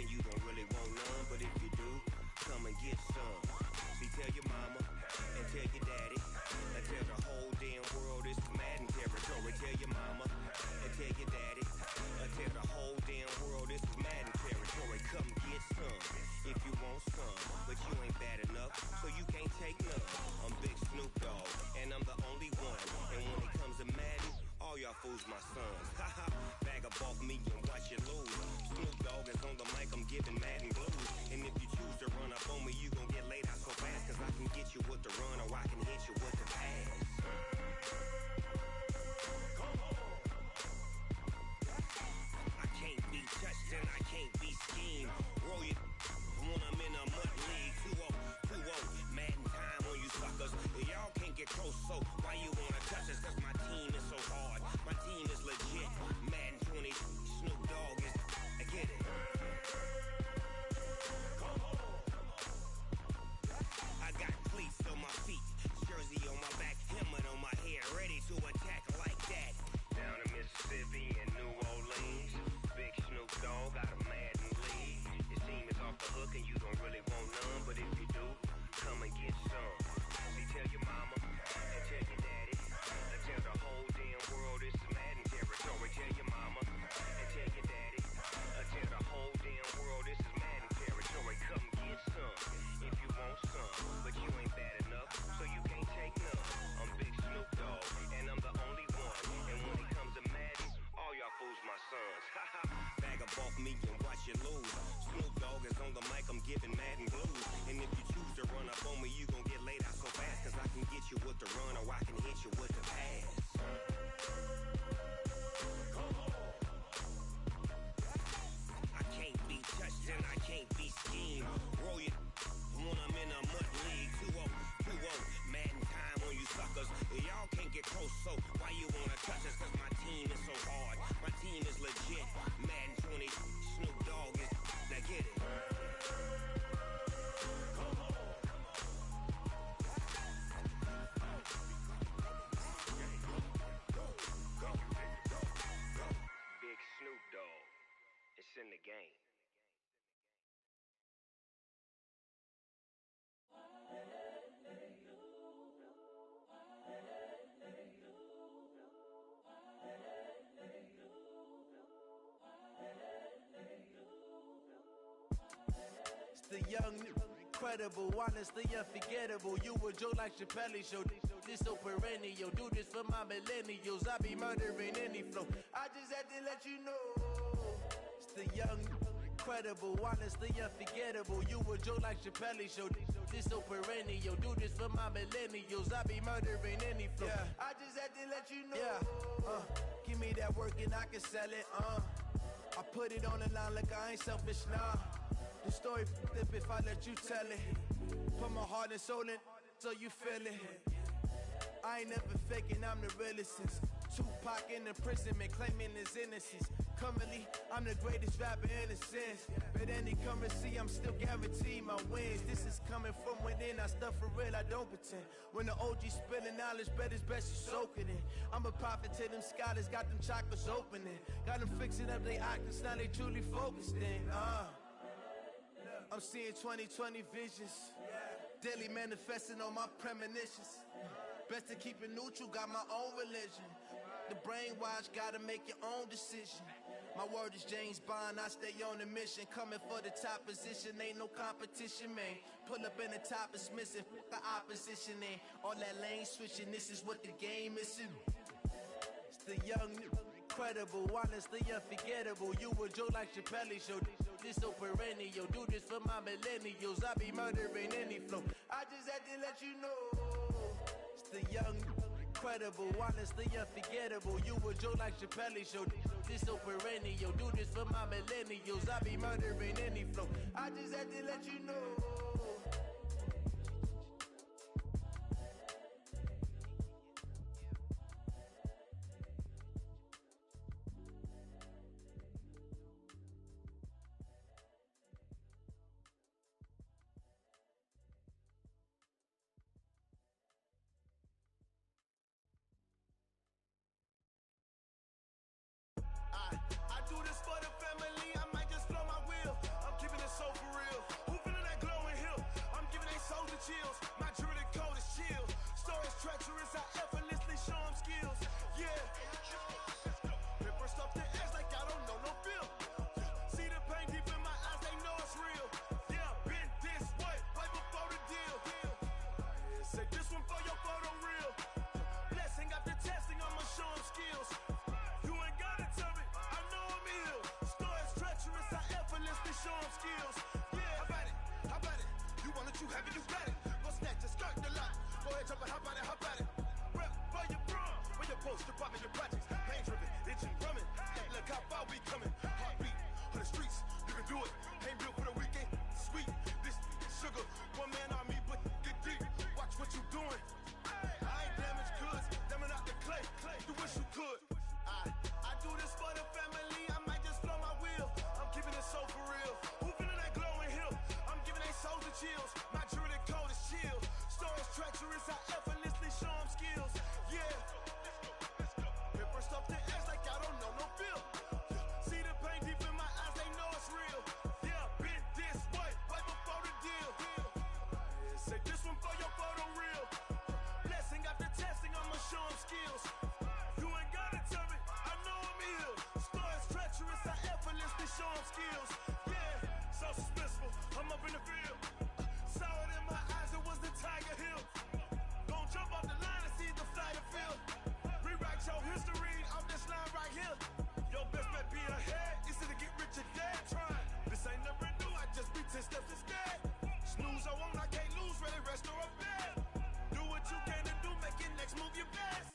and you don't really want none, but if you do, come and get some. See, tell your mama and tell your daddy and tell the whole damn world it's Madden territory. Tell your mama and tell your daddy and tell the whole damn world it's Madden territory. Come get some if you want some, but you ain't bad enough, so you can't take none. I'm Big Snoop Dogg, and I'm the only one. And when it comes to Madden, all y'all fools my sons. Haha, bag up off me and watch you lose. Snoop Dogg is on the mic, I'm giving Madden blues. And if you choose to run up on me, you gon' get laid out so fast, cause I can get you with the run or I can hit you with the pass. I can't be touched and I can't be schemed. Roll you when I'm in a mud league. 2-0, 2-0, Madden time on you suckers. Y'all can't get close, so why you wanna touch us? Cause my team is so hard, my team is legit. Madden 20, Snoop Dogg is, I get it. I got cleats on my feet, jersey on my back, helmet on my head, ready to attack like that. Down in Mississippi and New Orleans, Big Snoop Dogg got a Madden league. Your team is off the hook and you don't really want none, but if you do, come and get some. See, tell your mama and tell your daddy and tell the whole damn world it's Madden territory. Tell your mama and tell your daddy and tell the whole damn world this is Madden territory. Come get some if you want some, but you ain't bad enough, so you can't take none. I'm Big Snoop Dogg, and I'm the only one. And when it comes to Madden, all y'all fools my sons. Haha, bag up off me and watch you lose. Snoop Dogg is on the mic, I'm giving Madden blues. And if you choose to run up on me, you gon' get laid out so fast, cause I can get you with the run or I can hit you with the pass. I can't be touched and I can't be schemed. Roll you when I'm in a mud league. 2-0, 2-0, Madden time on you suckers. Y'all can't get close, so why you wanna touch us? Cause my team is so hard, my team is legit. Madden 20, Snoop Dogg is, now get it. Big Snoop Dogg, it's in the game. It's the young, incredible, honestly unforgettable. You a joke like Chappelle Show. This so perennial. Do this for my millennials. I be murdering any flow. I just had to let you know. It's the young, incredible, honestly unforgettable. You a joke like Chappelle Show. This so perennial. Do this for my millennials. I be murdering any flow. Yeah. I just had to let you know. Yeah. Give me that work and I can sell it. I put it on the line like I ain't selfish, nah. The story flip if I let you tell it. Put my heart and soul in so you feel it. I ain't never faking, I'm the realest since Tupac in imprisonment, claiming his innocence. Currently, I'm the greatest rapper in a sense. But any currency, I'm still guaranteed my wins. This is coming from within, I stuff for real, I don't pretend. When the OG spilling knowledge, bet it's best you soak it in. I'm a prophet to them scholars, got them chakras opening. Got them fixing up their octaves, now they truly focused in. I'm seeing 2020 visions, daily manifesting on my premonitions. Best to keep it neutral, got my own religion. The brainwash, gotta make your own decision. My word is James Bond, I stay on a mission. Coming for the top position, ain't no competition, man. Pull up in the top, it's missing, the opposition ain't. All that lane switching, this is what the game is. It's the young, incredible, honestly unforgettable. You a joke like Chappelle Show. This so perennial. Do this for my millennials. I be murdering any flow. I just had to let you know. It's the young, incredible, honestly unforgettable. You a joke like Chappelle Show. This so perennial. Do this for my millennials. I be murdering any flow. I just had to let you know. I do this for the family, I might just blow my wheel. I'm it, jump it, hop on it, hop on it. Rep for your bro, when your post, your partner, your projects. Pain driven, itching, drumming. Look how far we coming. Heartbeat on the streets, you can do it. Ain't built for the weekend. Sweet, this sugar. One man on me, but get deep. Watch what you doing. I ain't damaged goods, damn it out the clay. You wish you could. I do this for the family. I might just flow my wheel. I'm keeping it so for real. Who feeling that glowing hill? I'm giving they souls the chills. My jewelry code is chill. Stories treacherous, I effortlessly show them skills. Yeah. Paper stuff the edge like I don't know no feel. See the pain deep in my eyes, they know it's real. Yeah, been this way, way before the deal. Say this one for your photo real. Blessing after testing, I'ma show them skills. You ain't gotta tell me, I know I'm ill. Stories treacherous, I effortlessly show them skills. Yeah, so suspenseful, I'm up in the field. Saw it in my eyes, it was the Tiger Hill. Gon' jump off the line and see the flight of field. Rewrite your history off this line right here. Your best bet be ahead, easy to get rich or dead trying. This ain't never new, I just be 10 steps instead. Snooze I won't, I can't lose, ready, rest or a bed. Do what you can to do, make your next move your best.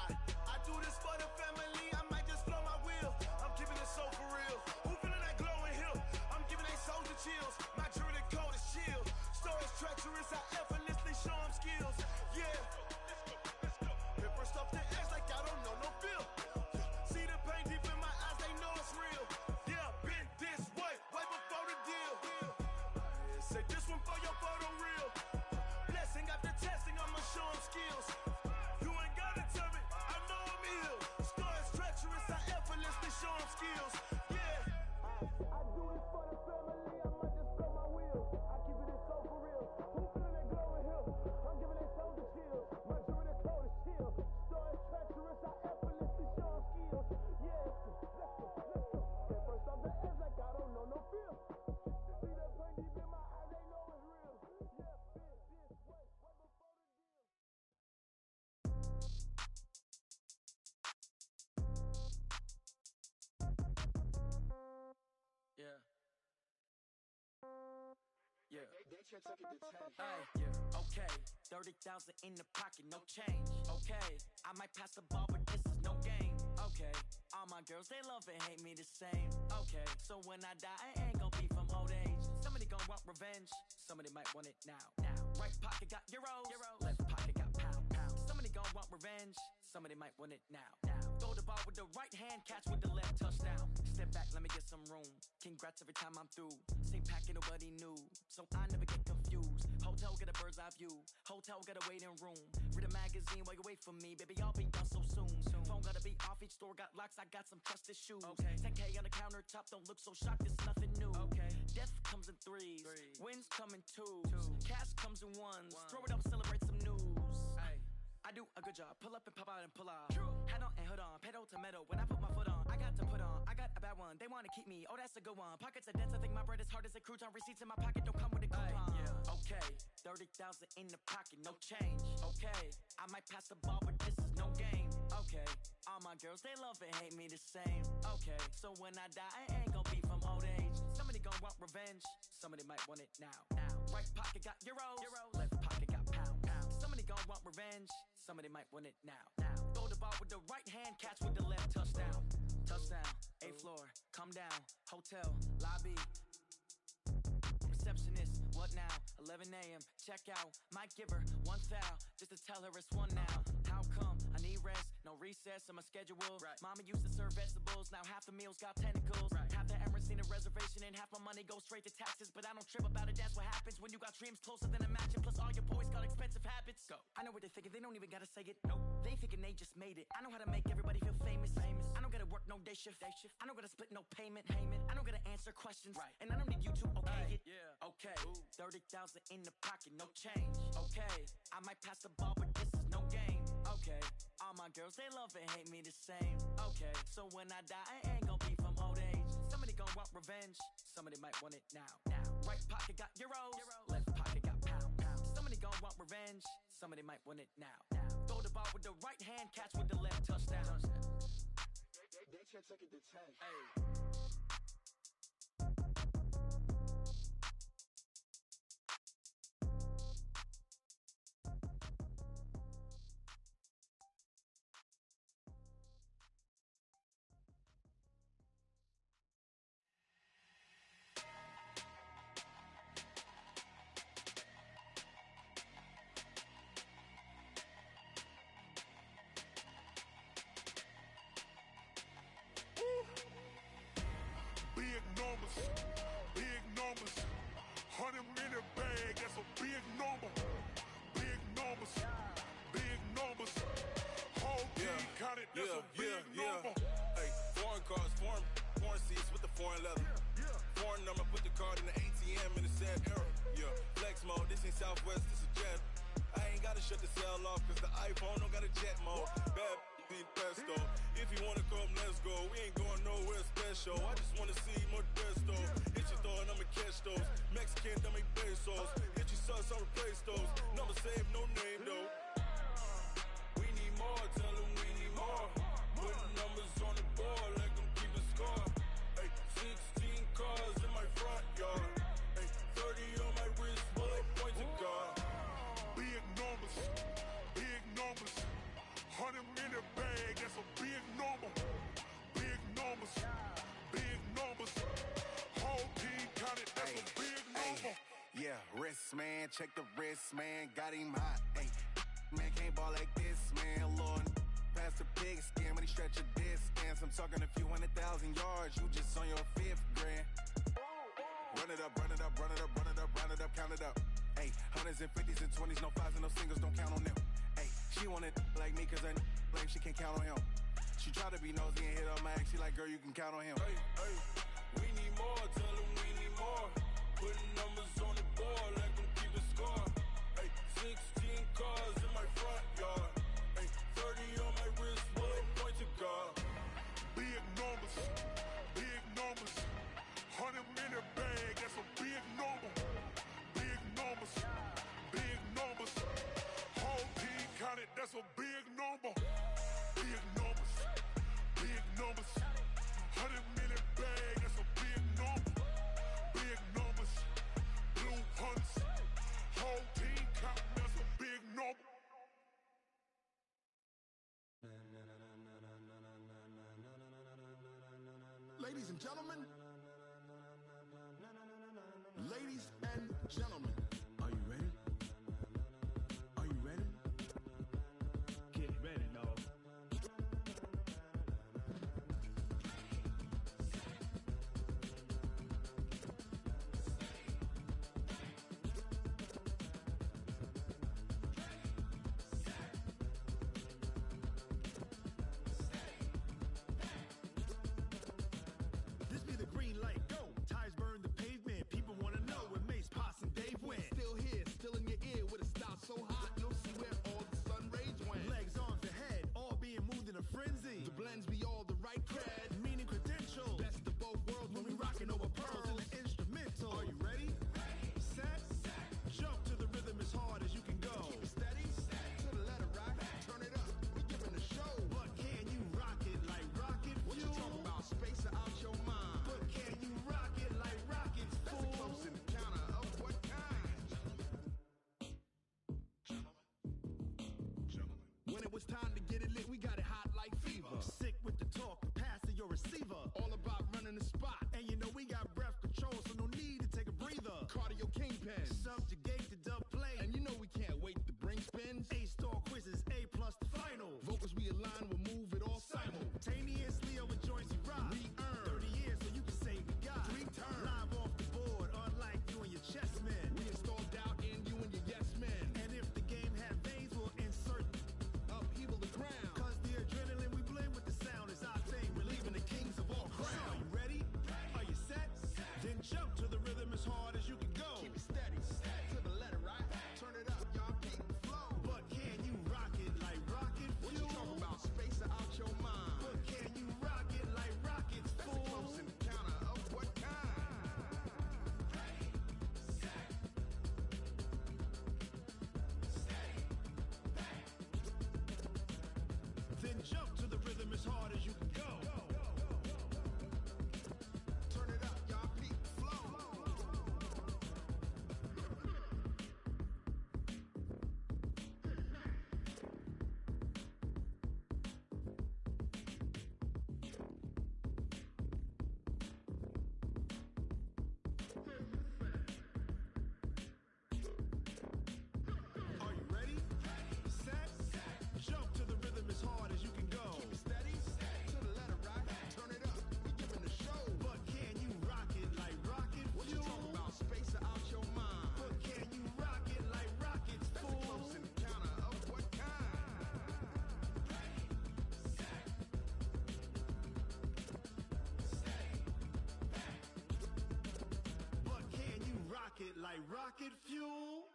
I do this for the family, I might just flow my wheel. I'm keeping it so for real. Who feeling that glowing hill? I'm giving they souls the chills. My jewelry code is chill. Stories treacherous, I effortlessly show them skills. Yeah. Paper stuff the edge like I don't know no feel. See the pain deep in my eyes, they know it's real. Yeah, been this way, way before the deal. Say this one for your photo real. Blessing after testing, I'ma show them skills. You ain't gotta tell me, I know I'm ill. Stories treacherous, I effortlessly show them skills. Yeah. I do this for the family, I might just blow my wheel. I keep it so for real. Who feeling that glowing hill? I'm giving they souls the chills. My jewelry code is chill. Stories treacherous, I effortlessly show them skills. Yeah. Let's go. Get first off the edge like I don't know no feel. See the pain deep in my eyes, they know it's real. Yeah, been this way, way before the deal. Yeah. Yeah. Yeah. Okay. 30,000 in the pocket, no change. Okay. I might pass the ball, but this is no game. Okay. All my girls, they love and hate me the same. Okay. So when I die, I ain't gonna be from old age. Somebody gonna want revenge. Somebody might want it now. Right pocket got euros. Left pocket got pound. Somebody gonna want revenge. Somebody might want it now. Throw the ball with the right hand, catch with the left, touchdown. Step back, let me get some room. Congrats every time I'm through. Same packet, nobody knew, so I never get confused. Hotel get a bird's eye view. Hotel get a waiting room. Read a magazine while you wait for me, baby. I'll be done so soon. Phone gotta be off. Each store got locks. I got some trusted shoes. Okay. 10K on the countertop. Don't look so shocked. It's nothing new. Okay. Death comes in threes. Wins come in twos. Cash comes in ones. Throw it up, celebrate some news. Ay. I do a good job. Pull up and pop out and pull off. Head on and hood on. Pedal to metal. When I put my foot on, I got to put on. I got a bad one. They want to keep me. Oh, that's a good one. Pockets are dense. I think my bread is hard as a crouton. Receipts in my pocket don't come with a coupon. Yeah. Okay. 30,000 in the pocket. No change. Okay. I might pass the ball, but this is no game. Okay. All my girls, they love and hate me the same. Okay. So when I die, I ain't gonna be from old age. Somebody gonna want revenge. Somebody might want it now. Right pocket got euros. Left pocket got pound. Somebody gonna want revenge. Somebody might want it now. Throw the ball with the right hand, catch with the left, touchdown. Touchdown, 8th floor, come down, hotel, lobby. Receptionist, what now? 11 a.m., check out. Might give her one foul, just to tell her it's one now. How come? I need rest, no recess in my schedule. Right. Mama used to serve vegetables, now half the meals got tentacles. Right. Half the Emirates need a reservation and half my money goes straight to taxes. But I don't trip about it, that's what happens when you got dreams closer than a mansion. Plus all your boys got expensive habits. Go. I know what they're thinking, they don't even gotta say it. Nope. They thinking they just made it. I know how to make everybody feel famous. I don't gotta work no day shift. I don't gotta split no payment. I don't gotta answer questions. Right. And I don't need you to okay it. Yeah. Okay. 30,000 in the pocket, no change. Okay. I might pass the ball, but this is no game. Okay. All my girls, they love and hate me the same. Okay. So when I die, I ain't gonna be from old age. Somebody gonna want revenge. Somebody might want it now. Right pocket got euros. Left pocket got pound. Somebody gonna want revenge. Somebody might want it now. Throw the ball with the right hand, catch with the left, touchdown. They check it to 10. Hey. numbers, big numbers. 100 minute bag, that's a big number. Big numbers, big numbers. Whole team counted, that's a big number. Hey, foreign cars, foreign seats with the foreign leather. Foreign number, put the card in the ATM in the sad era. Yeah, flex mode, this ain't Southwest, this is jet. I ain't gotta shut the cell off, cause the iPhone don't got a jet mode. Bad being pesto. If you wanna come, let's go. We ain't going nowhere special. I just wanna see Modesto. Hit your thought, I'ma catch those. Mexican, dummy pesos. Hit your sus, I'll replace those. Number save, no name though. We need more, tell them we need more. Putting numbers on the board like I'm keeping score. Hey, 16 cars in my front yard. Hey, 30 on my wrist, while I point to God. Big numbers, big numbers. 100 minute bag, that's a big number. Big numbers, big numbers. Whole team counted, that's a big number. Yeah, wrist man, check the wrist man, got him hot. Ay, man can't ball like this, man. Lord, past the pig skin, but he stretch a distance. I'm talking a few 100,000 yards, you just on your 5th grand. Run it up, run it up, run it up, run it up, run it up, count it up. Ay, 100s and 50s and 20s, no 5s and no singles, don't count on them. Ay, she want it like me, cause I like she can't count on him. She try to be nosy and hit on my ex, she like, girl, you can count on him. Hey, hey, we need more, tell them we need more. Putting numbers on the board like I'm keeping score. Hey, 16 cars in my front yard. Hey, 30 on my wrist, while I point to God. Big numbers, big numbers. 100 minute bag, that's a big number. Big numbers, big numbers. Whole team counted, that's a big number. Big numbers, big numbers. 100 minute bag, that's a big number. Big numbers, blue hunts. Whole team counting, that's a big number. Ladies and gentlemen, ladies and gentlemen, are you ready? Are you ready? Get ready, dog. This be the green light, go. Tires burn the pavement. People wanna know where Mace, Pops, and Dave went. Still here, still in your ear with a stop so hot you'll see where all the sun rays went. Legs, arms, and head, all being moved in a frenzy. The blends be all the right cred, meaning credentials. Best of both worlds when we rockin' over pearls in the instrumental. Are you ready? Set, jump to the rhythm as hard as you can go. Keep it steady, to the letter rock. Turn it up, we giving a show. But can you rock it like rocket fuel? What you talking about? Space out your mind. But can you rock it like rockets, fool? That's a close encounter of what kind? When it was time to get it lit, we got it hot like fever. Sick with the talk, the pass to your receiver. All about running the spot. And you know we got breath control, so no need to take a breather. Cardio kingpin, subjugate the dub play. And you know we can't wait to bring spins. A-star quizzes, A+ the final. Vocals we align, we'll move it all simultaneously over joints we rock. We earn 30 years so you can say we got 3 turns. Live off the board, unlike you and your chess men. We install doubt in you and your yes men. And if the game had veins, we'll insert upheaval the ground. Cause the adrenaline we blend with the sound is our thing. We're leaving the kings of all crowns. So are you ready? Are you set? Then jump to the rhythm as hard as you can go. Keep it steady, to like rocket fuel.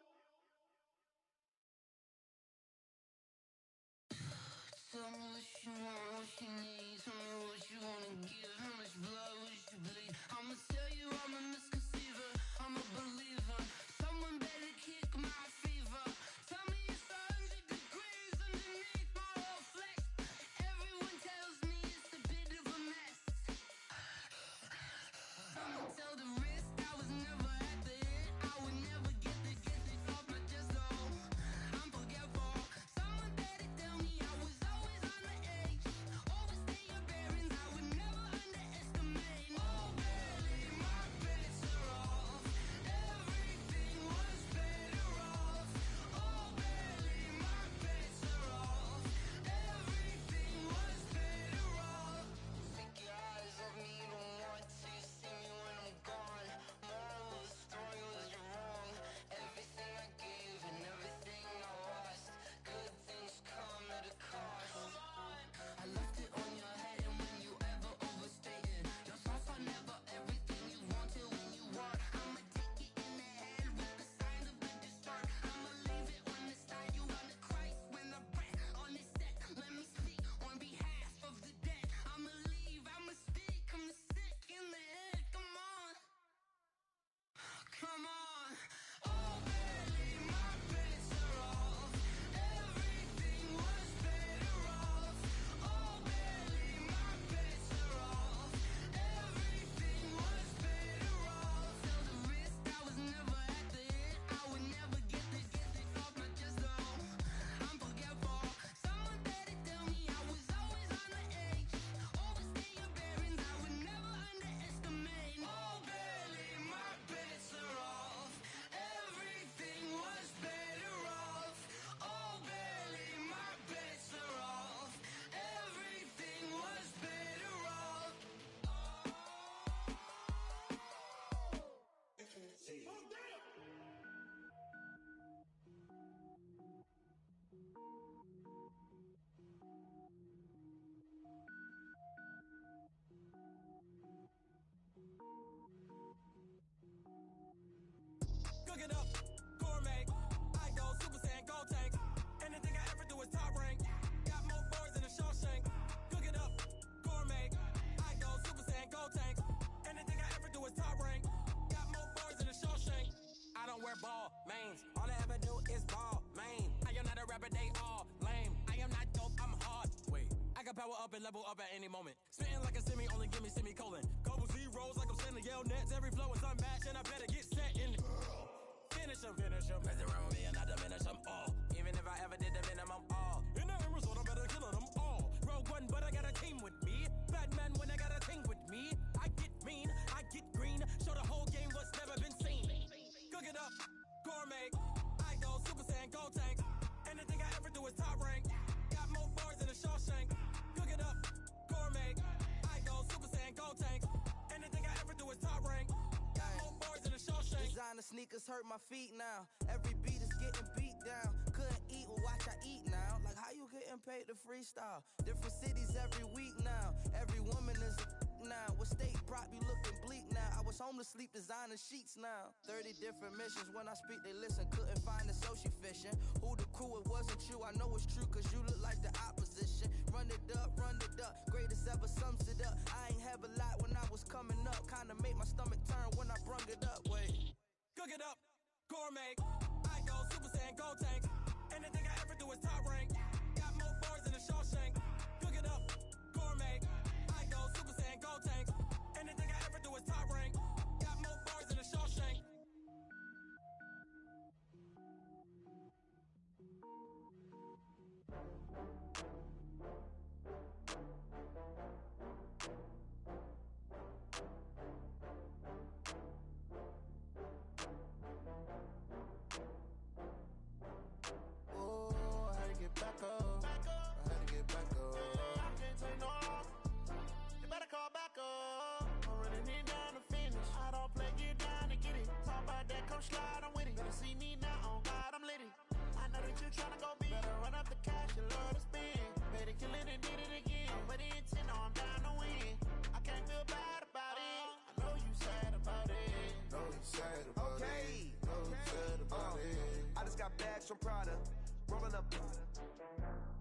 Tell me what you want, what you need. Tell me what you wanna give. How much blood would you bleed? I'ma tell you I'm a misconceiver. I'm a believer. Someone better kick my fever. Tell me it's 100 degrees underneath my whole flesh. Everyone tells me it's a bit of a mess. I'ma tell the risk I was never at the hit. I would never get this off my chest though. I'm forgetful. Someone better tell me I was always on the edge. Overstay your bearings, I would never underestimate. Oh barely, my bets are off. Everything was better off. Oh barely, my bets are off. Everything was better off. Take your eyes off me, you don't want to see me when I'm gone. Moral of the story was you're wrong. Everything I gave and everything I lost. Good things come at a cost. I left it on your head, and when you ever overstated, your thoughts are never everything you wanted when you want. I'ma take it in the head with the signs of the disturbed. I'ma leave it on the side. You on the Christ when I breath on this set. Let me speak on behalf of the dead. I'ma leave, I'ma speak. I'm the sick in the head. Come on, come on. Oh barely, my bets are off. Everything was better off. Oh barely, my bets are off. Everything was better off. Tell the risk I was never at the hit. I would never get this off my chest though. I'm forgetful. Someone better tell me I was always on the edge. Overstay your bearings, I would never underestimate. Oh barely, my bets are off. Everything was better off. Oh barely, my bets are off. Everything was better off. Cook it up, gourmet. I go Super Saiyan, go tank. Anything I ever do is top rank. Got more boys than a Shawshank. Cook it up, gourmet. I go Super Saiyan, go tank. Anything I ever do is top rank. Got more boys than a Shawshank. I don't wear ball mains. All I ever do is ball main. I am not a rapper, they all lame. I am not dope, I'm hard. Wait, I can power up and level up at any moment. Spitting like a semi, only give me semicolon. Couple zeros like I'm sending yell nets. Every flow is unmatched and I better get set in. Finish them. Mess around with me and I diminish them all. Even if I ever did the minimum all. In the end result, I'm better killing them all. Rogue One, but I got a team with me. Batman when I got a thing with me. I get mean, I get green. Show the whole game what's never been seen. Cook it up, gourmet. I go Super Saiyan, go tank. Anything I ever do is top rank. Got more boys than a Shawshank. Cook it up, gourmet. I go Super Saiyan, go tank. Anything I ever do is top rank. Got more boys than a Shawshank. Designer sneakers hurt my feet now. Every beat is getting beat down. Couldn't eat, well watch I eat now. Like how you getting paid to freestyle? Different cities every week now. Every woman is a now. What state prop you looking bleak now? I was home to sleep designer sheets now. 30 different missions. When I speak they listen. Couldn't find the social fishing. Who the crew, it wasn't you. I know it's true cause you look like the opposition. Run it up. Greatest ever sums it up. I ain't have a lot when I was coming up. Kinda made my stomach turn when I brung it up. Wait. Cook it up, gourmet. I go Super Saiyan, go tank. Anything I ever do is top rank. Got more boys than a Shawshank. Cook it up, gourmet. I go Super Saiyan, go tank. Anything I ever do is top rank. Got more boys than a Shawshank. Hermes from Prada. Rolling up.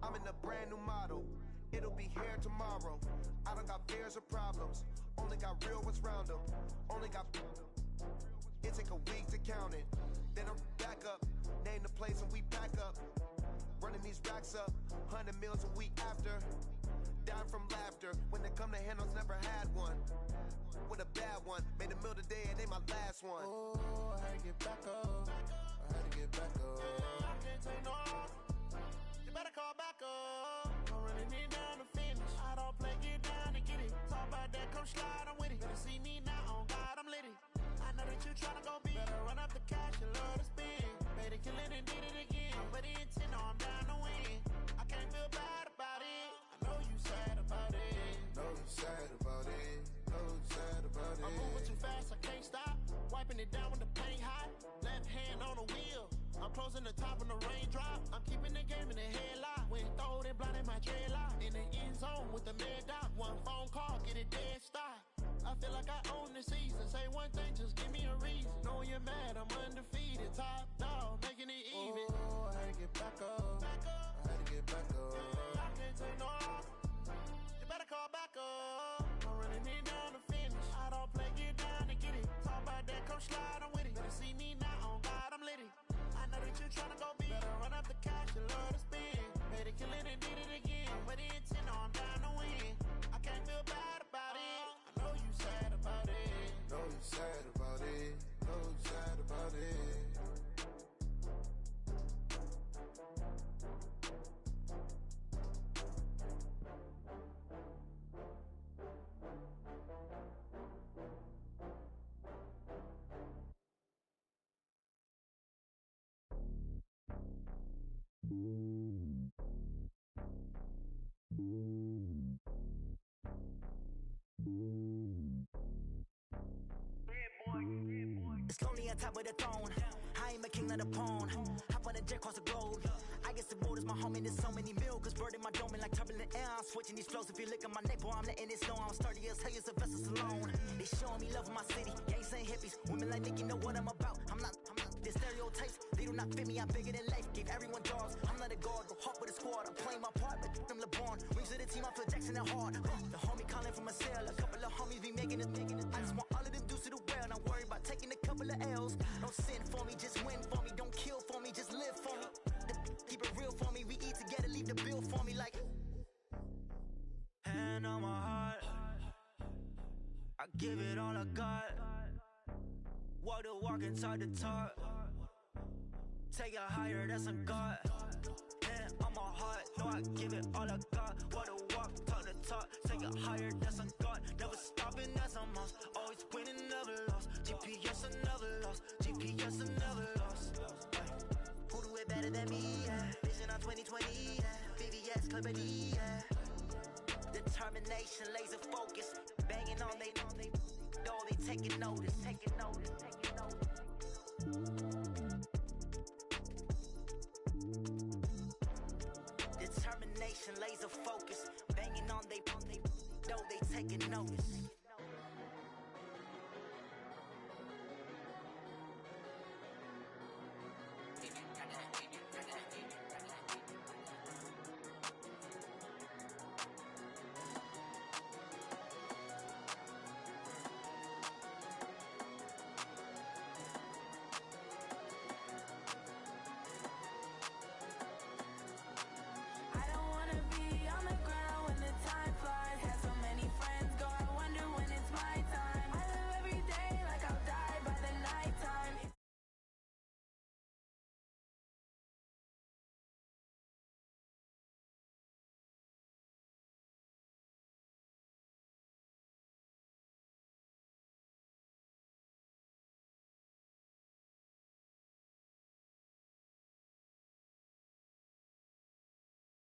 I'm in a brand new model. It'll be here tomorrow. I don't got fears or problems. Only got real ones round them. Only got. It take a week to count it. Then I'm back up. Name the place and we pack up. Running these racks up. 100 meals a week after. Dying from laughter. When they come to handles, never had one. With a bad one. Made a meal today and they my last one. Oh, I had to get back up. I had to get back up. I can't take no. You better call back up. I'm running it down to finish. I don't play, get down to get it. Talk about that, come slide, I'm with it. Better see me now, on God, I'm lit it. I know that you tryna go big. Better run up the cash, you love to spend. Made it, kill it, and did it again. But the intent, no, I'm down to win. I can't feel bad about it. I know you sad about it. Know you sad about it. Know you sad about it. I'm moving too fast, I can't stop. Wiping it down when the paint hot. Left hand on the wheel. I'm closing the top when the raindrop. I'm keeping the game in the headlock. When throwed and blinded my dreadlock. In the end zone with the mad dot. One phone call, get it dead stop. I feel like I own the season. Say one thing, just give me a reason. Knowing you're mad, I'm undefeated. Top dog, making it even. Oh, I had to get back up. I had to get back up. I can't take no. You better call back up. I'm running it down to finish. I don't play, get down to get it. Talk about that, come slide, I'm with it. Better see me now, on God, I'm lit it. I know that you tryna go big. Better run up the cash, you love to spend. Made it, kill it, and did it again. But the intent, no, I'm down to win. I can't feel bad about it. I know you sad about it. Know you sad about it. Know you sad about it. It's lonely on top of the throne. I ain't a king of the pawn. Hop on a jet across the globe. I guess the road is my home and there's so many milkers burning my dome like turbulent air. I'm switching these flows. If you look at my neck, boy, I'm letting it snow. I'm sturdy as hell, as Sylvester Stallone. They showing me love in my city. Gangs ain't hippies. Women like Nick, you know what I'm about. I'm not. The stereotypes, they do not fit me. I'm bigger than life. Gave everyone dogs. I'm not a guard, go hard with a squad. I'm playing my part, but I'm LeBron. Wings of the team, I feel Jackson and hard. The homie calling from a cell. A couple of homies be making it. I just want all of them dudes to the well. Not worried about taking a couple of L's. Don't sin for me, just win for me. Don't kill for me, just live for me. Keep it real for me. We eat together, leave the bill for me like. Hand on my heart. I give it all I got. Walk the walk and talk the talk. Take it higher, that's a God. Hand on my heart, no, I give it all I got. Walk the walk, talk the talk. Take it higher, that's a God. Never stopping, that's a must. Always winning, never lost. GPS, I never lost. GPS, I never lost. Who do it better than me? Yeah. Vision on 2020. Yeah. VVS, Clarity. Yeah. Determination, laser focus. Banging on they though they taking notice. Taking notice. Taking notice. Determination, laser focus. Banging on they though they taking notice.